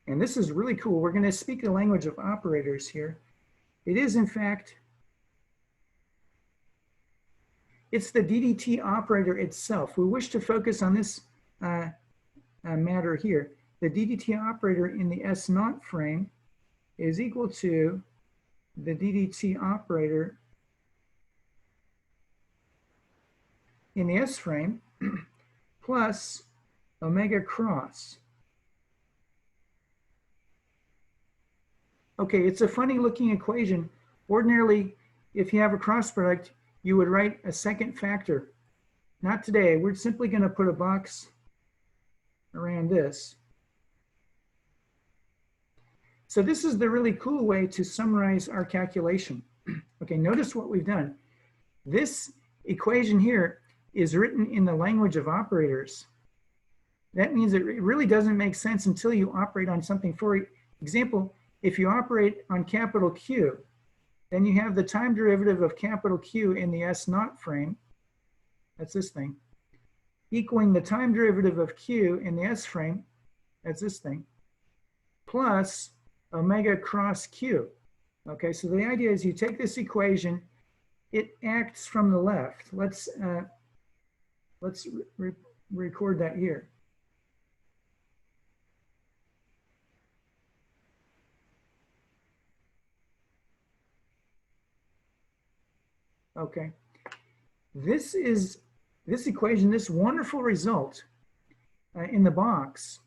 And this is really cool. We're going to speak the language of operators here. It is, in fact, it's the DDT operator itself. We wish to focus on this matter here. The DDT operator in the S0 frame is equal to the DDT operator in the S frame plus omega cross. Okay, it's a funny looking equation. Ordinarily, if you have a cross product, you would write a second factor. Not today. We're simply going to put a box around this. So this is the really cool way to summarize our calculation. Okay, notice what we've done. This equation here is written in the language of operators. That means it really doesn't make sense until you operate on something. For example, if you operate on capital Q, then you have the time derivative of capital Q in the S naught frame, that's this thing, equaling the time derivative of Q in the S frame, that's this thing, plus omega cross Q. Okay, so the idea is you take this equation, it acts from the left. Let's record that here. Okay, this equation, this wonderful result in the box.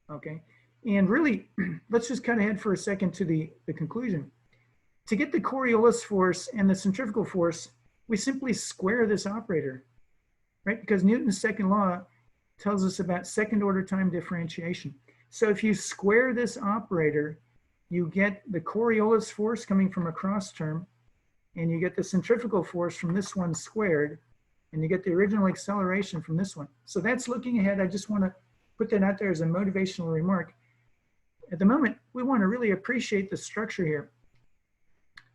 Okay, and really, let's just cut ahead for a second to the conclusion. To get the Coriolis force and the centrifugal force, we simply square this operator, right? Because Newton's second law tells us about second order time differentiation. So if you square this operator, you get the Coriolis force coming from a cross term, and you get the centrifugal force from this one squared, and you get the original acceleration from this one. So that's looking ahead. I just want to put that out there as a motivational remark. At the moment, we want to really appreciate the structure here.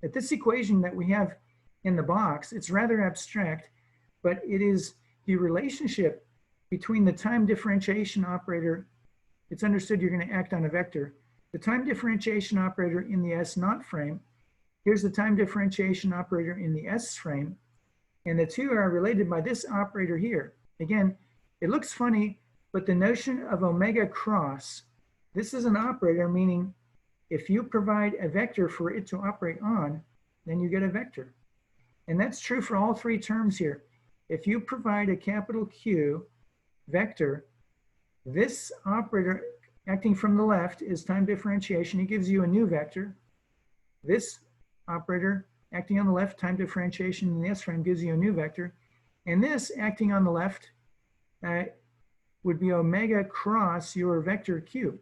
That this equation that we have in the box, it's rather abstract, but it is the relationship between the time differentiation operator. It's understood you're going to act on a vector. The time differentiation operator in the S naught frame. Here's the time differentiation operator in the S frame. And the two are related by this operator here. Again, it looks funny, but the notion of omega cross, this is an operator, meaning if you provide a vector for it to operate on, then you get a vector. And that's true for all three terms here. If you provide a capital Q vector, this operator acting from the left is time differentiation. It gives you a new vector. This operator acting on the left, time differentiation in the S frame, gives you a new vector. And this acting on the left would be omega cross your vector Q.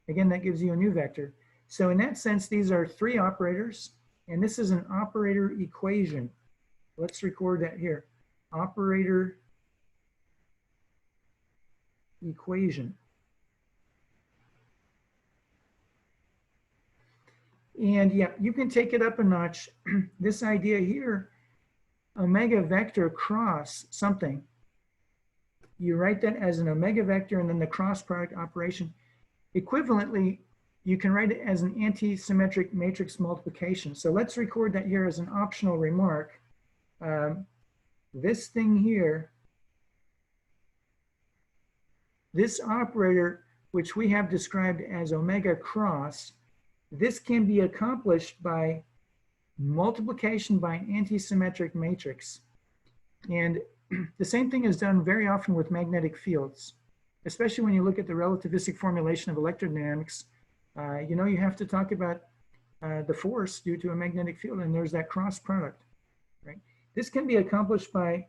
Again, that gives you a new vector. So in that sense, these are three operators, and this is an operator equation. Let's record that here. Operator equation. And yeah, you can take it up a notch. This idea here, omega vector cross something. You write that as an omega vector and then the cross product operation. Equivalently, you can write it as an anti-symmetric matrix multiplication. So let's record that here as an optional remark. This thing here, this operator, which we have described as omega cross, this can be accomplished by multiplication by an anti-symmetric matrix. And the same thing is done very often with magnetic fields, especially when you look at the relativistic formulation of electrodynamics. You know, you have to talk about the force due to a magnetic field, and there's that cross product, right? This can be accomplished by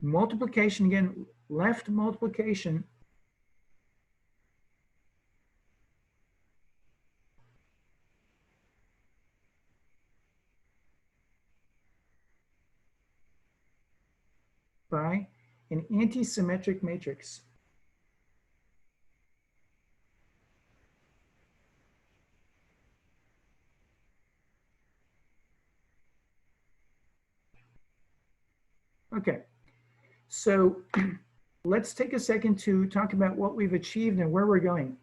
multiplication, again, left multiplication by an anti-symmetric matrix. Okay, so let's take a second to talk about what we've achieved and where we're going.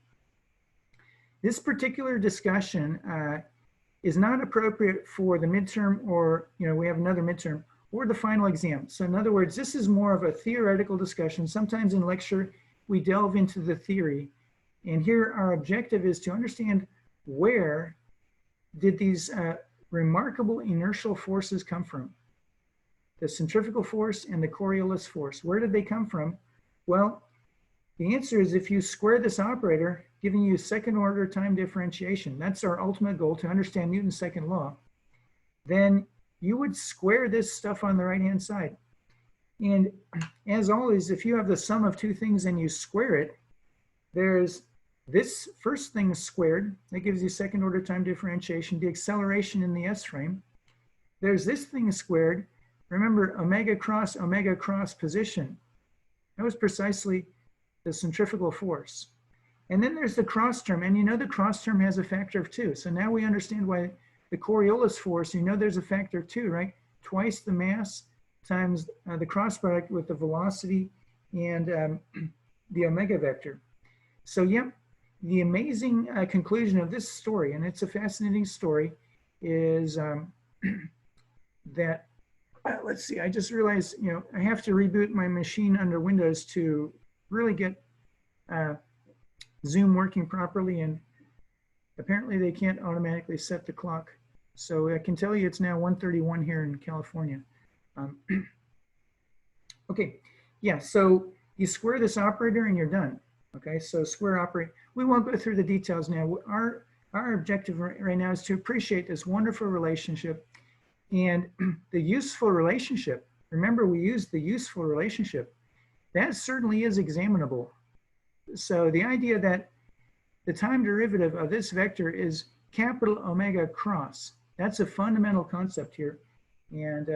This particular discussion is not appropriate for the midterm, or, you know, we have another midterm, or the final exam. So in other words, this is more of a theoretical discussion. Sometimes in lecture, we delve into the theory. And here our objective is to understand where did these remarkable inertial forces come from. the centrifugal force and the Coriolis force. Where did they come from? Well, the answer is if you square this operator, giving you second order time differentiation, that's our ultimate goal, to understand Newton's second law, then you would square this stuff on the right-hand side. And as always, if you have the sum of two things and you square it, there's this first thing squared, that gives you second order time differentiation, the acceleration in the S frame. There's this thing squared. Remember, omega cross position. That was precisely the centrifugal force. And then there's the cross term, and you know the cross term has a factor of 2. So now we understand why the Coriolis force, you know there's a factor of 2, right? Twice the mass times the cross product with the velocity and the omega vector. So yeah, the amazing conclusion of this story, and it's a fascinating story, is that, let's see, I just realized, you know, I have to reboot my machine under Windows to really get Zoom working properly, and apparently they can't automatically set the clock. So I can tell you it's now 1:31 here in California. Okay, yeah, so you square this operator and you're done. Okay, so square operator. We won't go through the details now. Our objective right now is to appreciate this wonderful relationship and the useful relationship. Remember, we used the useful relationship. That certainly is examinable. So the idea that the time derivative of this vector is capital omega cross, that's a fundamental concept here. And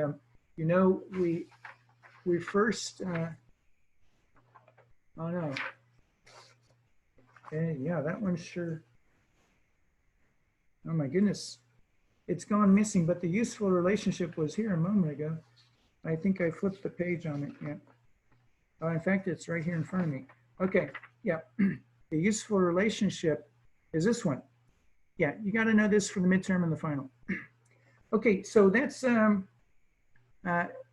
you know, we first, oh no. Okay, yeah, that one's sure. Oh my goodness, it's gone missing, but the useful relationship was here a moment ago. I think I flipped the page on it, yeah. Oh, in fact, it's right here in front of me. Okay, yeah, the useful relationship is this one. Yeah, you gotta know this for the midterm and the final. Okay, so that's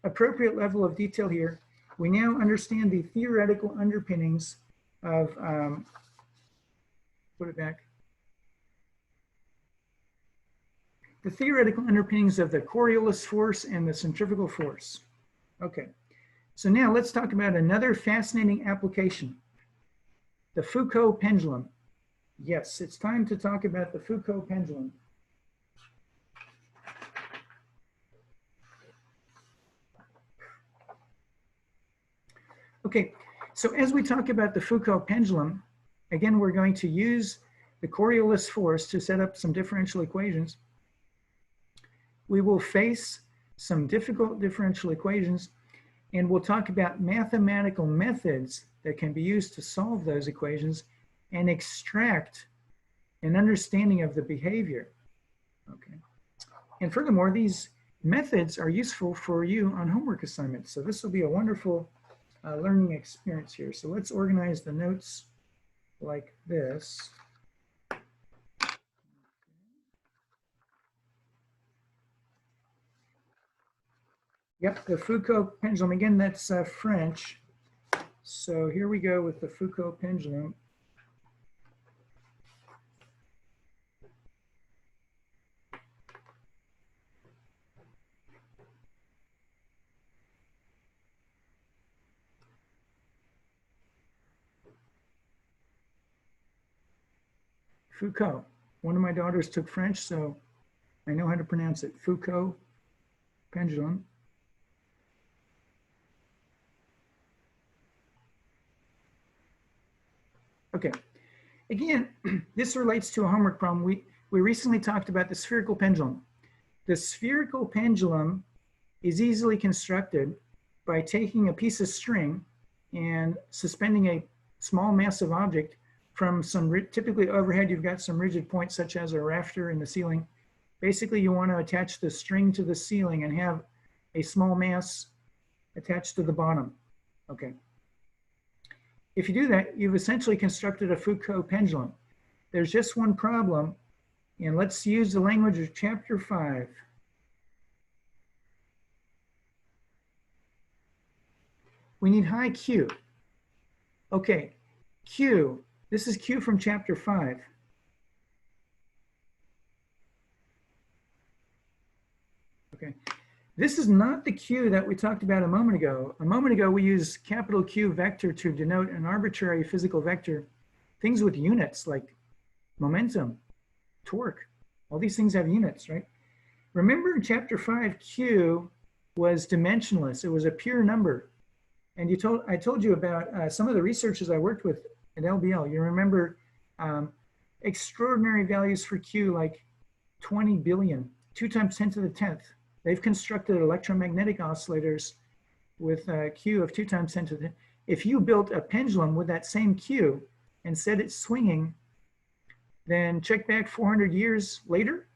appropriate level of detail here. We now understand the theoretical underpinnings of, put it back. The theoretical underpinnings of the Coriolis force and the centrifugal force. Okay, so now let's talk about another fascinating application, the Foucault pendulum. Yes, it's time to talk about the Foucault pendulum. Okay, so as we talk about the Foucault pendulum, again, we're going to use the Coriolis force to set up some differential equations. We will face some difficult differential equations, and we'll talk about mathematical methods that can be used to solve those equations and extract an understanding of the behavior. Okay. And furthermore, these methods are useful for you on homework assignments. So this will be a wonderful learning experience here. So let's organize the notes like this. Yep, the Foucault pendulum. Again, that's French. So here we go with the Foucault pendulum. Foucault. One of my daughters took French, so I know how to pronounce it. Foucault pendulum. Okay, again, this relates to a homework problem. We recently talked about the spherical pendulum. The spherical pendulum is easily constructed by taking a piece of string and suspending a small massive object from some, typically overhead, you've got some rigid points such as a rafter in the ceiling. Basically, you want to attach the string to the ceiling and have a small mass attached to the bottom. Okay. If you do that, you've essentially constructed a Foucault pendulum. There's just one problem, and let's use the language of chapter 5. We need high Q. Okay, Q. This is Q from chapter 5. Okay. This is not the Q that we talked about a moment ago. A moment ago, we used capital Q vector to denote an arbitrary physical vector. Things with units like momentum, torque, all these things have units, right? Remember in chapter 5, Q was dimensionless. It was a pure number. And I told you about some of the researchers I worked with at LBL. You remember extraordinary values for Q, like 20 billion, 2 times 10 to the 10th. They've constructed electromagnetic oscillators with a Q of 2 times 10 to the 10th. If you built a pendulum with that same Q and set it swinging, then check back 400 years later,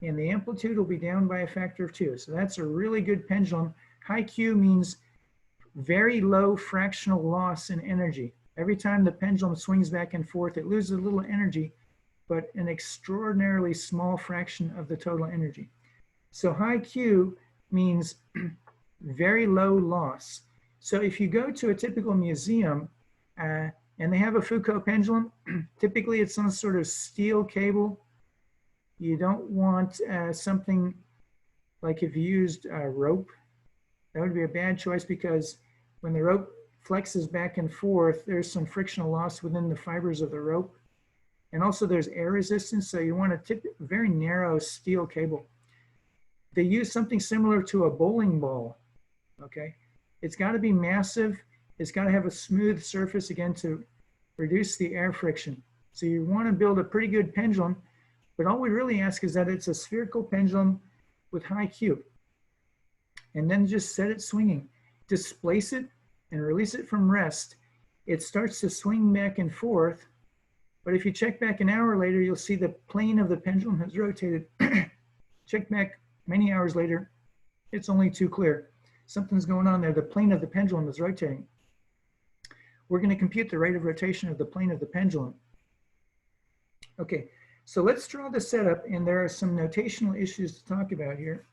and the amplitude will be down by a factor of 2. So that's a really good pendulum. High Q means very low fractional loss in energy. Every time the pendulum swings back and forth, it loses a little energy, but an extraordinarily small fraction of the total energy. So high Q means very low loss. So if you go to a typical museum and they have a Foucault pendulum, typically it's some sort of steel cable. You don't want something like if you used rope. That would be a bad choice because when the rope flexes back and forth, there's some frictional loss within the fibers of the rope. And also there's air resistance, so you want a very narrow steel cable. They use something similar to a bowling ball, okay? It's got to be massive. It's got to have a smooth surface, again, to reduce the air friction. So you want to build a pretty good pendulum, but all we really ask is that it's a spherical pendulum with high Q. And then just set it swinging. Displace it and release it from rest. It starts to swing back and forth, but if you check back an hour later, you'll see the plane of the pendulum has rotated. Check back many hours later, it's only too clear. Something's going on there. The plane of the pendulum is rotating. We're going to compute the rate of rotation of the plane of the pendulum. Okay, so let's draw the setup, and there are some notational issues to talk about here.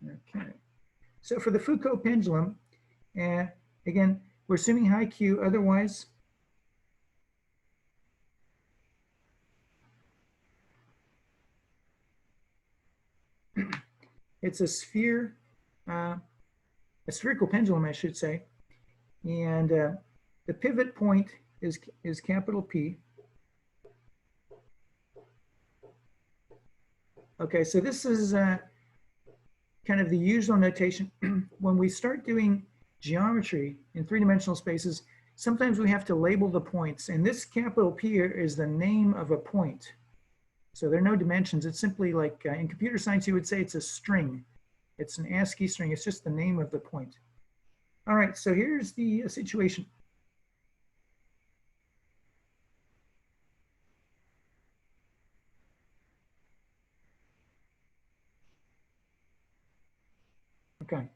Okay, so for the Foucault pendulum, again, we're assuming high Q, otherwise it's a sphere, a spherical pendulum, I should say, and the pivot point is capital P. Okay, so this is kind of the usual notation. When we start doing geometry in three-dimensional spaces, sometimes we have to label the points, and this capital P is the name of a point. So there are no dimensions. It's simply like in computer science, you would say it's a string. It's an ASCII string. It's just the name of the point. All right, so here's the situation. Okay.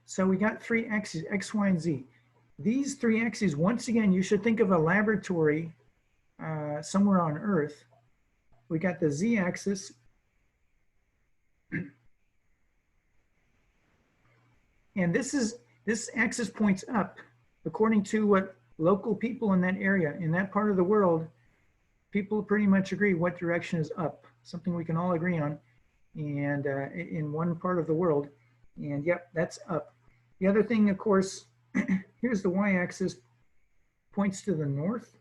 So we got 3 axes, X, Y, and Z. These 3 axes, once again, you should think of a laboratory somewhere on Earth. We got the Z axis. And this axis points up according to what local people in that area, in that part of the world, people pretty much agree what direction is up, something we can all agree on, and in one part of the world. And yep, that's up. The other thing, of course, here's the y-axis, points to the north.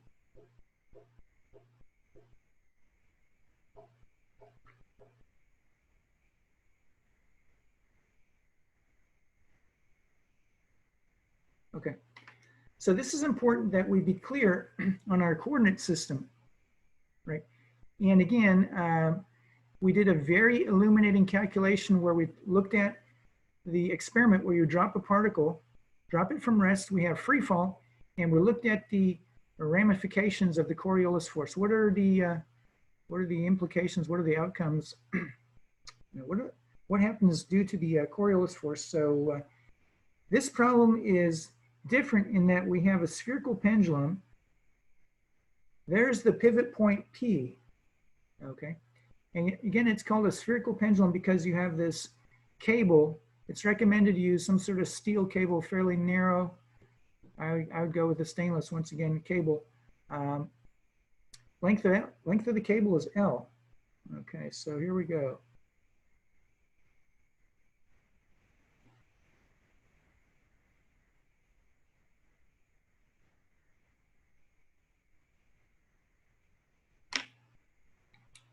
Okay, so this is important that we be clear on our coordinate system, right? And again, we did a very illuminating calculation where we looked at the experiment where you drop a particle, drop it from rest, we have free fall, and we looked at the ramifications of the Coriolis force. What are the implications? What are the outcomes? What happens due to the Coriolis force? So this problem is different in that we have a spherical pendulum. There's the pivot point P, okay? And again, it's called a spherical pendulum because you have this cable. It's recommended to use some sort of steel cable, fairly narrow. I would go with a stainless, once again, cable. Length of the cable is L. Okay, so here we go.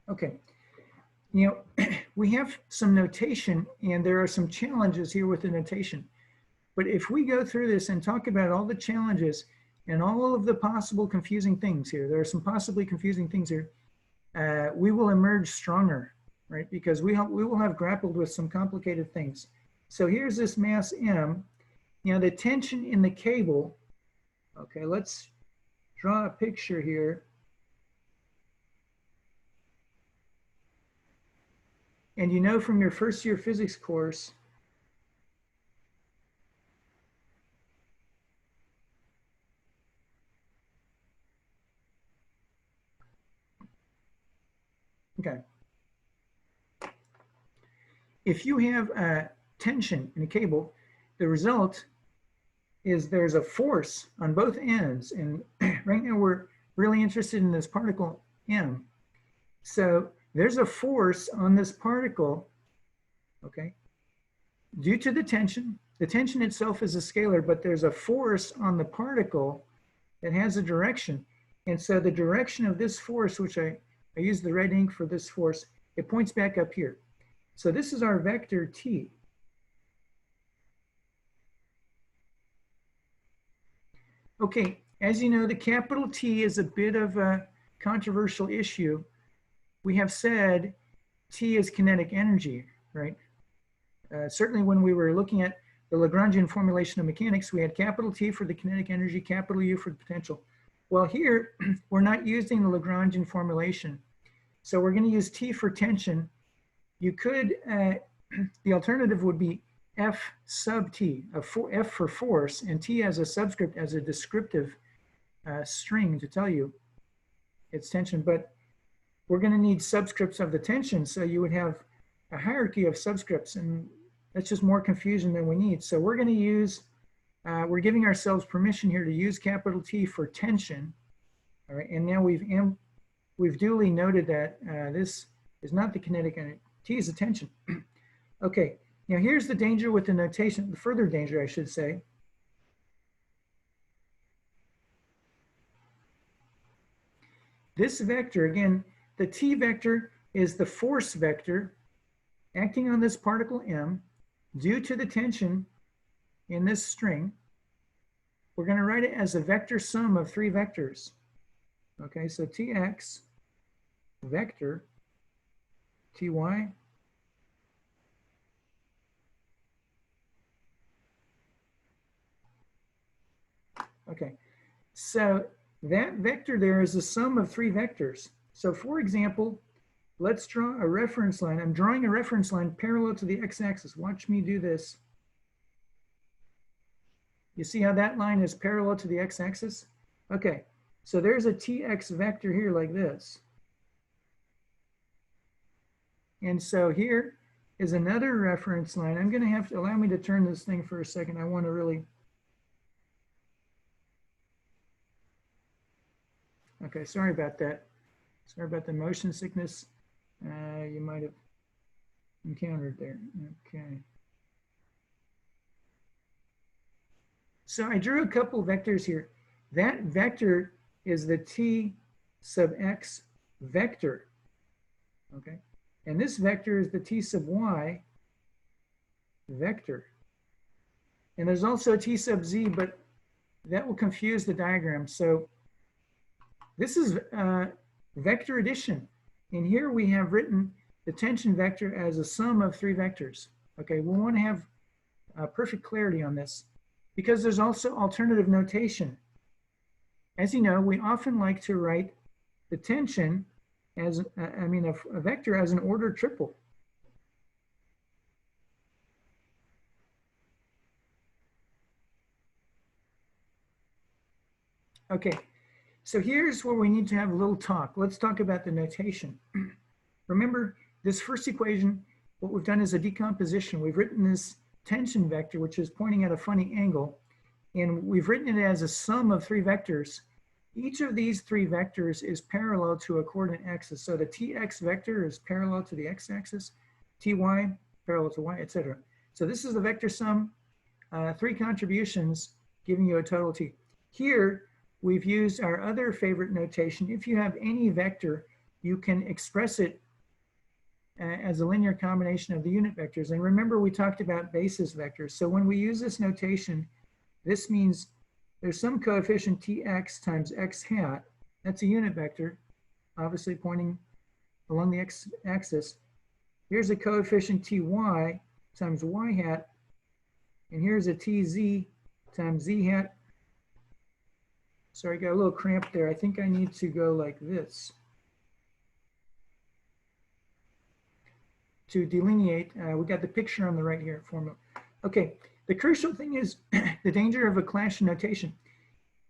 Okay, you know, we have some notation and there are some challenges here with the notation. But if we go through this and talk about all the challenges and all of the possible confusing things here, there are some possibly confusing things here, we will emerge stronger, right? Because we will have grappled with some complicated things. So here's this mass M. Now the tension in the cable, okay, let's draw a picture here. And you know from your first year physics course, okay. If you have a tension in a cable, the result is there's a force on both ends. And right now we're really interested in this particle M. So there's a force on this particle, okay, due to the tension. The tension itself is a scalar, but there's a force on the particle that has a direction. And so the direction of this force, which I use the red ink for this force, it points back up here. So this is our vector t. Okay, as you know, the capital T is a bit of a controversial issue. We have said T is kinetic energy, right? Certainly when we were looking at the Lagrangian formulation of mechanics, we had capital T for the kinetic energy, capital U for the potential. Well, here, we're not using the Lagrangian formulation. So we're going to use T for tension. You could, the alternative would be F sub T, F for force, and T as a subscript, as a descriptive string to tell you its tension. But we're going to need subscripts of the tension, so you would have a hierarchy of subscripts, and that's just more confusion than we need. So we're going to use, we're giving ourselves permission here to use capital T for tension. All right, and now we've duly noted that this is not the kinetic energy. T is the tension. Okay, now here's the danger with the notation, the further danger, I should say. This vector, again, the T vector is the force vector acting on this particle M due to the tension in this string. We're going to write it as a vector sum of three vectors. Okay, so Tx vector, Ty, okay, so that vector there is the sum of three vectors. So for example, let's draw a reference line. I'm drawing a reference line parallel to the x-axis. Watch me do this. You see how that line is parallel to the x-axis? Okay, so there's a Tx vector here like this. And so here is another reference line. I'm going to have to allow me to turn this thing for a second. I want to really. Okay, sorry about that. Sorry about the motion sickness you might have encountered there. Okay. So I drew a couple vectors here. That vector is the T sub x vector. Okay. And this vector is the T sub y vector. And there's also a T sub z, but that will confuse the diagram. So this is vector addition. And here we have written the tension vector as a sum of three vectors. Okay, we want to have perfect clarity on this because there's also alternative notation. As you know, we often like to write the tension as, a vector as an ordered triple. Okay, so here's where we need to have a little talk. Let's talk about the notation. Remember, this first equation, what we've done is a decomposition. We've written this tension vector, which is pointing at a funny angle, and we've written it as a sum of three vectors. Each of these three vectors is parallel to a coordinate axis. So the Tx vector is parallel to the x-axis, Ty parallel to y, etc. So this is the vector sum, three contributions giving you a total T. Here, we've used our other favorite notation. If you have any vector you can express it as a linear combination of the unit vectors. And remember, we talked about basis vectors. So when we use this notation, this means there's some coefficient tx times x hat. That's a unit vector, obviously pointing along the x-axis. Here's a coefficient ty times y hat. And here's a tz times z hat. Sorry, I got a little cramp there. I think I need to go like this to delineate. We got the picture on the right here, formula. Okay, the crucial thing is the danger of a clash in notation.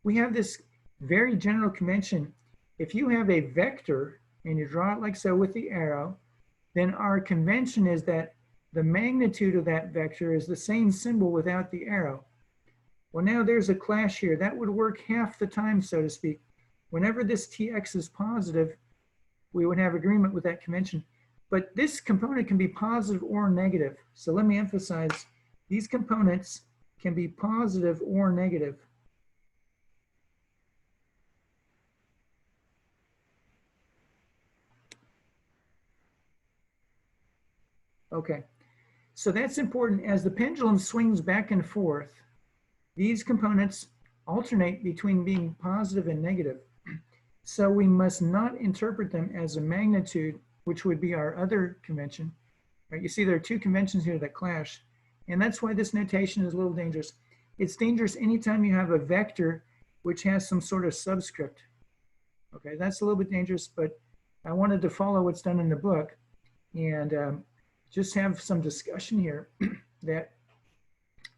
We have this very general convention. If you have a vector and you draw it like so with the arrow, then our convention is that the magnitude of that vector is the same symbol without the arrow. Well, now there's a clash here. That would work half the time, so to speak. Whenever this tx is positive, we would have agreement with that convention. But this component can be positive or negative. So let me emphasize, these components can be positive or negative. Okay, so that's important. As the pendulum swings back and forth, these components alternate between being positive and negative. So we must not interpret them as a magnitude, which would be our other convention. Right? You see there are two conventions here that clash. And that's why this notation is a little dangerous. It's dangerous anytime you have a vector which has some sort of subscript. Okay, that's a little bit dangerous, but I wanted to follow what's done in the book and just have some discussion here that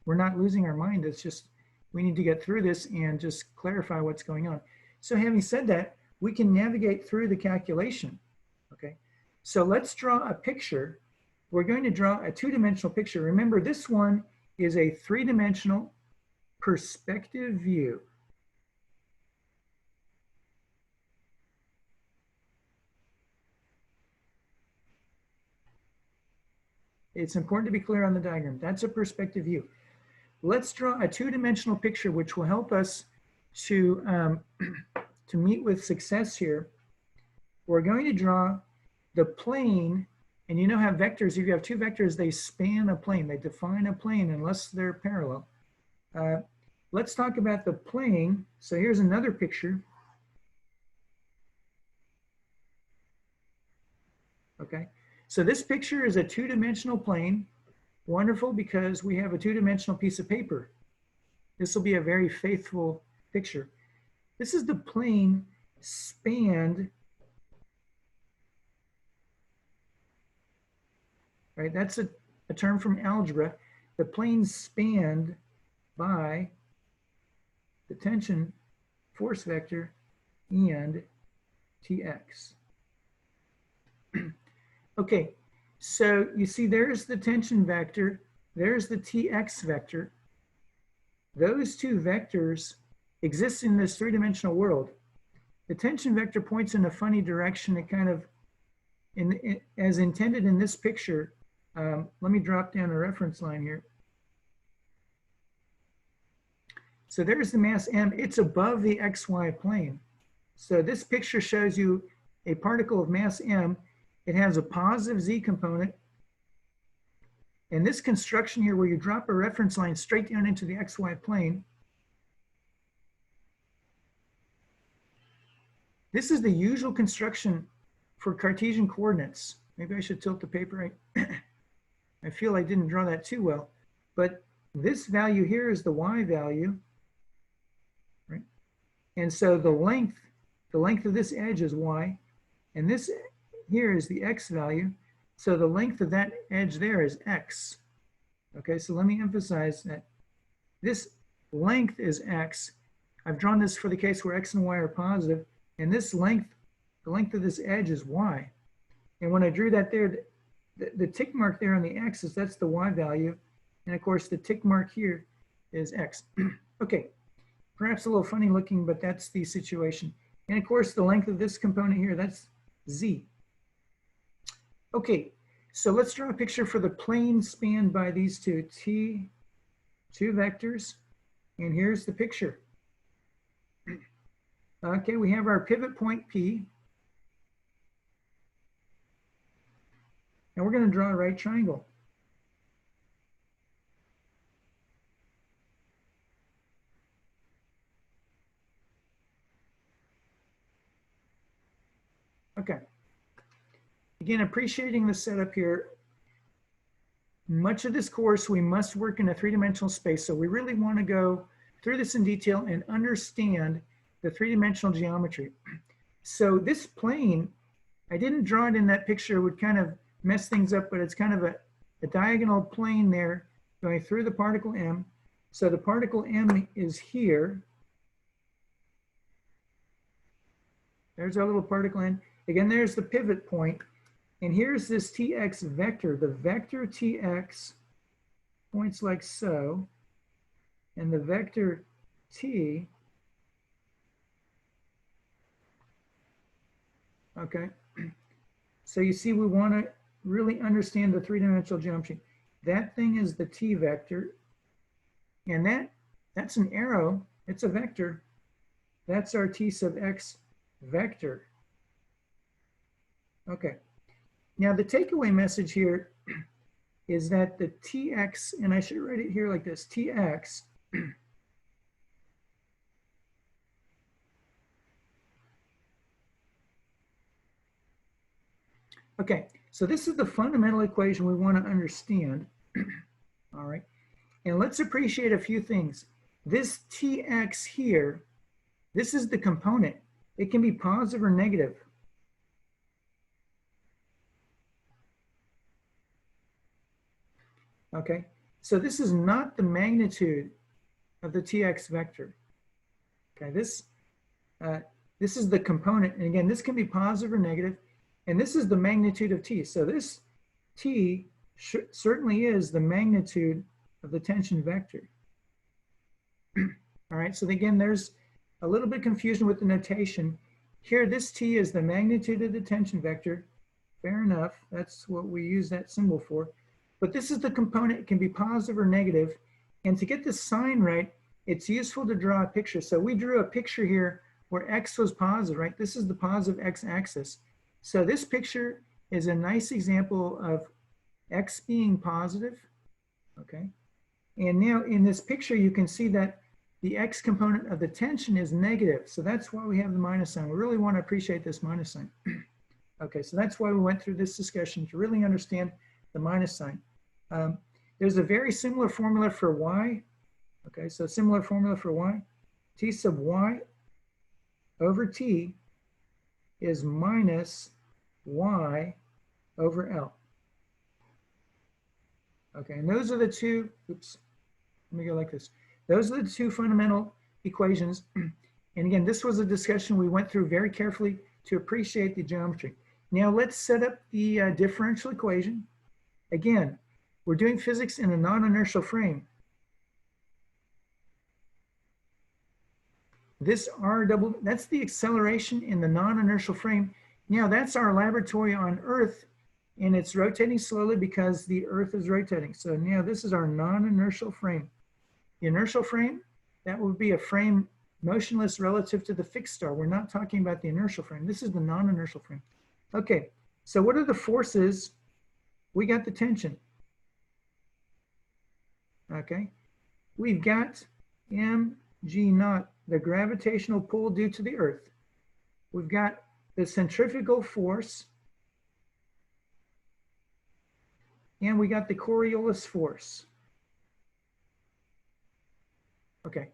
we're not losing our mind. It's just, we need to get through this and just clarify what's going on. So having said that, we can navigate through the calculation, okay? So let's draw a picture. We're going to draw a two-dimensional picture. Remember, this one is a three-dimensional perspective view. It's important to be clear on the diagram. That's a perspective view. Let's draw a two-dimensional picture which will help us to meet with success here. We're going to draw the plane, and you know how vectors, if you have two vectors, they span a plane. They define a plane unless they're parallel. Let's talk about the plane. So here's another picture. Okay, so this picture is a two-dimensional plane. Wonderful, because we have a two-dimensional piece of paper. This will be a very faithful picture. This is the plane spanned, right? That's a term from algebra. The plane spanned by the tension force vector and Tx. Okay, so you see there's the tension vector, there's the Tx vector. Those two vectors exist in this three-dimensional world. The tension vector points in a funny direction. It kind of, as intended in this picture, let me drop down a reference line here. So there's the mass m. It's above the xy plane. So this picture shows you a particle of mass m. It has a positive z component. And this construction here, where you drop a reference line straight down into the xy plane, this is the usual construction for Cartesian coordinates. Maybe I should tilt the paper. I feel I didn't draw that too well. But this value here is the y value, right? And so the length of this edge is y, and this here is the x value. So the length of that edge there is x. Okay, so let me emphasize that this length is x. I've drawn this for the case where x and y are positive, and this length, the length of this edge is y. And when I drew that there, the tick mark there on the axis, that's the y value. And of course, the tick mark here is x. Okay, perhaps a little funny looking, but that's the situation. And of course, the length of this component here, that's z. Okay, so let's draw a picture for the plane spanned by these two vectors. And here's the picture. Okay, we have our pivot point P. And we're going to draw a right triangle. Okay. Again, appreciating the setup here. Much of this course, we must work in a three-dimensional space. So we really want to go through this in detail and understand the three-dimensional geometry. So this plane, I didn't draw it in that picture, it would kind of mess things up, but it's kind of a diagonal plane there going through the particle M. So the particle M is here. There's our little particle M. Again, there's the pivot point. And here's this Tx vector. The vector Tx points like so. And the vector T, okay. So you see we want to really understand the three-dimensional geometry. That thing is the T vector. And that's an arrow. It's a vector. That's our T sub x vector. Okay. Now the takeaway message here is that the Tx, and I should write it here like this, Tx okay, so this is the fundamental equation we want to understand. All right, and let's appreciate a few things. This Tx here, this is the component. It can be positive or negative. Okay, so this is not the magnitude of the Tx vector. Okay, this is the component, and again, this can be positive or negative, and this is the magnitude of T. So this T certainly is the magnitude of the tension vector. All right, so again, there's a little bit of confusion with the notation. Here, this T is the magnitude of the tension vector. Fair enough, that's what we use that symbol for. But this is the component, it can be positive or negative. And to get the sign right, it's useful to draw a picture. So we drew a picture here where X was positive, right? This is the positive X axis. So this picture is a nice example of X being positive, okay? And now in this picture, you can see that the X component of the tension is negative. So that's why we have the minus sign. We really want to appreciate this minus sign. Okay, so that's why we went through this discussion to really understand the minus sign. There's a very similar formula for y. Okay, so similar formula for y. T sub y over t is minus y over L. Okay, and those are the two, oops, let me go like this. Those are the two fundamental equations. And again, this was a discussion we went through very carefully to appreciate the geometry. Now let's set up the differential equation. Again, we're doing physics in a non-inertial frame. This R double, that's the acceleration in the non-inertial frame. Now that's our laboratory on Earth, and it's rotating slowly because the Earth is rotating. So now this is our non-inertial frame. The inertial frame, that would be a frame motionless relative to the fixed star. We're not talking about the inertial frame. This is the non-inertial frame. Okay, so what are the forces? We got the tension. Okay, we've got mg naught, the gravitational pull due to the Earth. We've got the centrifugal force, and we got the Coriolis force. Okay,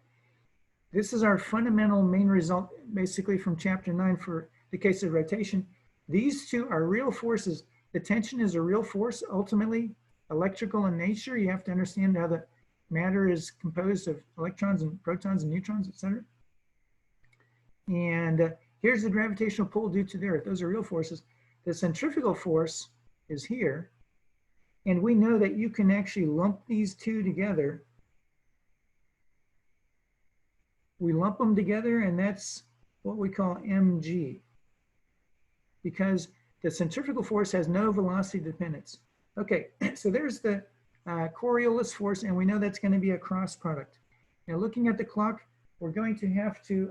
this is our fundamental main result, basically from chapter 9 for the case of rotation. These two are real forces. The tension is a real force, ultimately electrical in nature. You have to understand how the matter is composed of electrons and protons and neutrons, etc. And here's the gravitational pull due to the Earth. Those are real forces. The centrifugal force is here. And we know that you can actually lump these two together. We lump them together, and that's what we call mg, because the centrifugal force has no velocity dependence. Okay, so there's the Coriolis force, and we know that's going to be a cross product. Now, looking at the clock, we're going to have to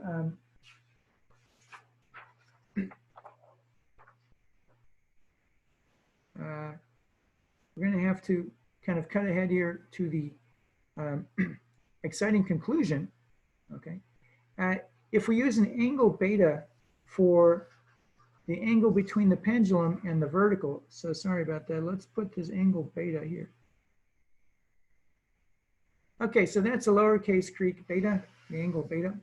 we're going to have to kind of cut ahead here to the exciting conclusion, okay? If we use an angle beta for the angle between the pendulum and the vertical, so sorry about that, let's put this angle beta here. Okay, so that's a lowercase Greek beta, the angle beta.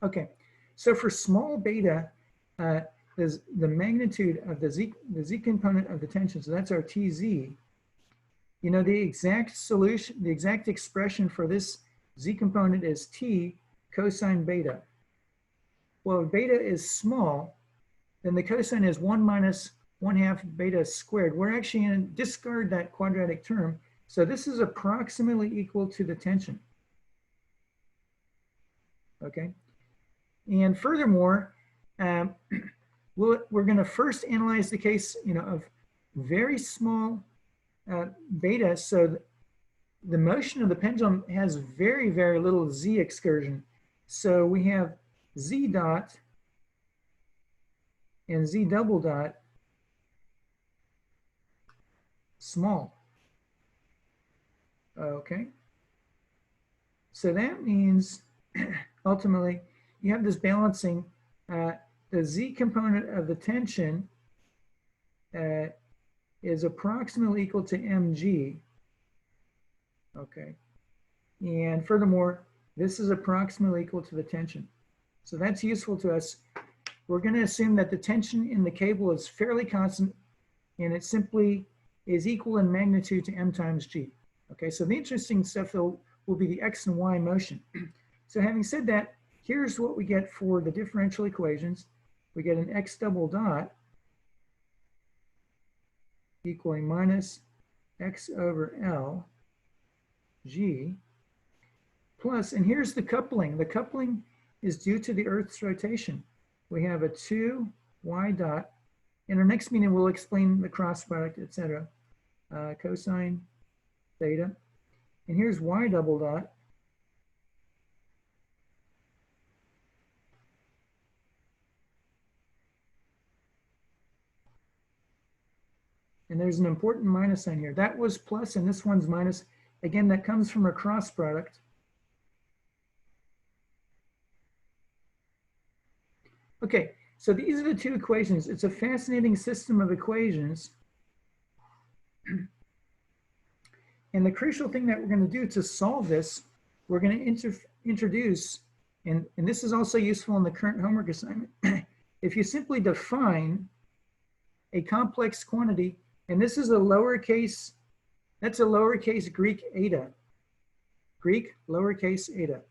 Okay, so for small beta, is the magnitude of the z component of the tension, so that's our Tz. You know, the exact solution, the exact expression for this z component is T cosine beta. Well, if beta is small, then the cosine is 1 minus 1/2 beta squared. We're actually going to discard that quadratic term. So this is approximately equal to the tension. Okay. And furthermore, we're going to first analyze the case, you know, of very small beta. So the motion of the pendulum has very, very little z excursion. So we have z dot and z double dot small. Okay. So that means ultimately you have this balancing. The z component of the tension is approximately equal to mg. Okay. And furthermore, this is approximately equal to the tension. So that's useful to us. We're going to assume that the tension in the cable is fairly constant, and it simply is equal in magnitude to m times g. Okay, so the interesting stuff though will be the x and y motion. So having said that, here's what we get for the differential equations. We get an x double dot equaling minus x over L g plus, and here's the coupling. The coupling is due to the Earth's rotation. We have a 2 y dot. In our next meeting, we'll explain the cross product, etc. Cosine theta. And here's y double dot. And there's an important minus sign here. That was plus, and this one's minus. Again, that comes from a cross product. Okay, so these are the two equations. It's a fascinating system of equations. And the crucial thing that we're going to do to solve this, we're going to introduce, and this is also useful in the current homework assignment. If you simply define a complex quantity, and this is a lowercase, that's a lowercase Greek eta. Greek lowercase eta,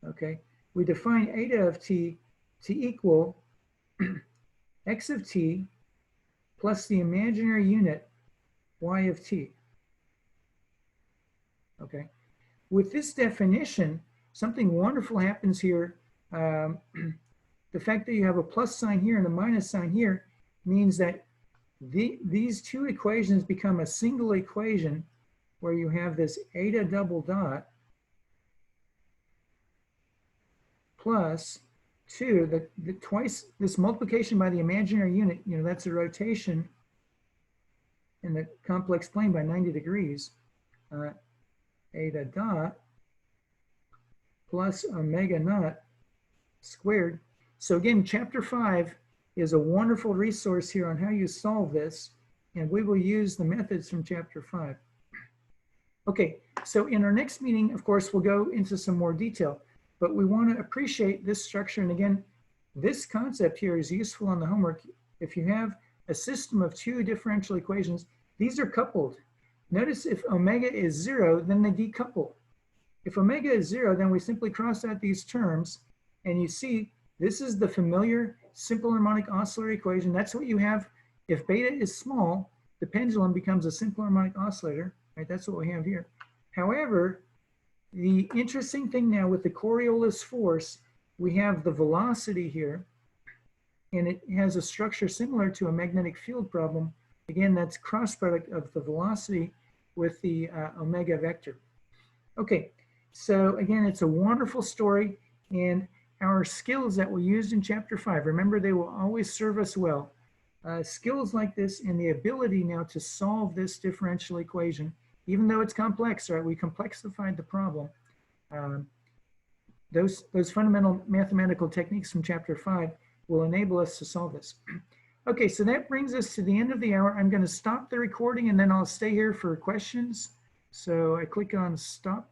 okay? We define eta of t to equal x of t plus the imaginary unit y of t. Okay. With this definition, something wonderful happens here. The fact that you have a plus sign here and a minus sign here means that these two equations become a single equation where you have this eta double dot plus 2, the twice, this multiplication by the imaginary unit, you know, that's a rotation in the complex plane by 90 degrees. Eta dot plus omega naught squared. So again, chapter 5 is a wonderful resource here on how you solve this, and we will use the methods from chapter 5. Okay, so in our next meeting, of course, we'll go into some more detail, but we want to appreciate this structure. And again, this concept here is useful on the homework. If you have a system of two differential equations, these are coupled. Notice if omega is 0, then they decouple. If omega is 0, then we simply cross out these terms, and you see this is the familiar simple harmonic oscillator equation. That's what you have. If beta is small, the pendulum becomes a simple harmonic oscillator, right? That's what we have here. However, the interesting thing now with the Coriolis force, we have the velocity here, and it has a structure similar to a magnetic field problem. Again, that's cross product of the velocity with the omega vector. Okay, so again, it's a wonderful story, and our skills that we used in chapter 5, remember they will always serve us well. Skills like this and the ability now to solve this differential equation, even though it's complex, right? We complexified the problem. Those fundamental mathematical techniques from chapter 5 will enable us to solve this. Okay, so that brings us to the end of the hour. I'm going to stop the recording and then I'll stay here for questions. So I click on stop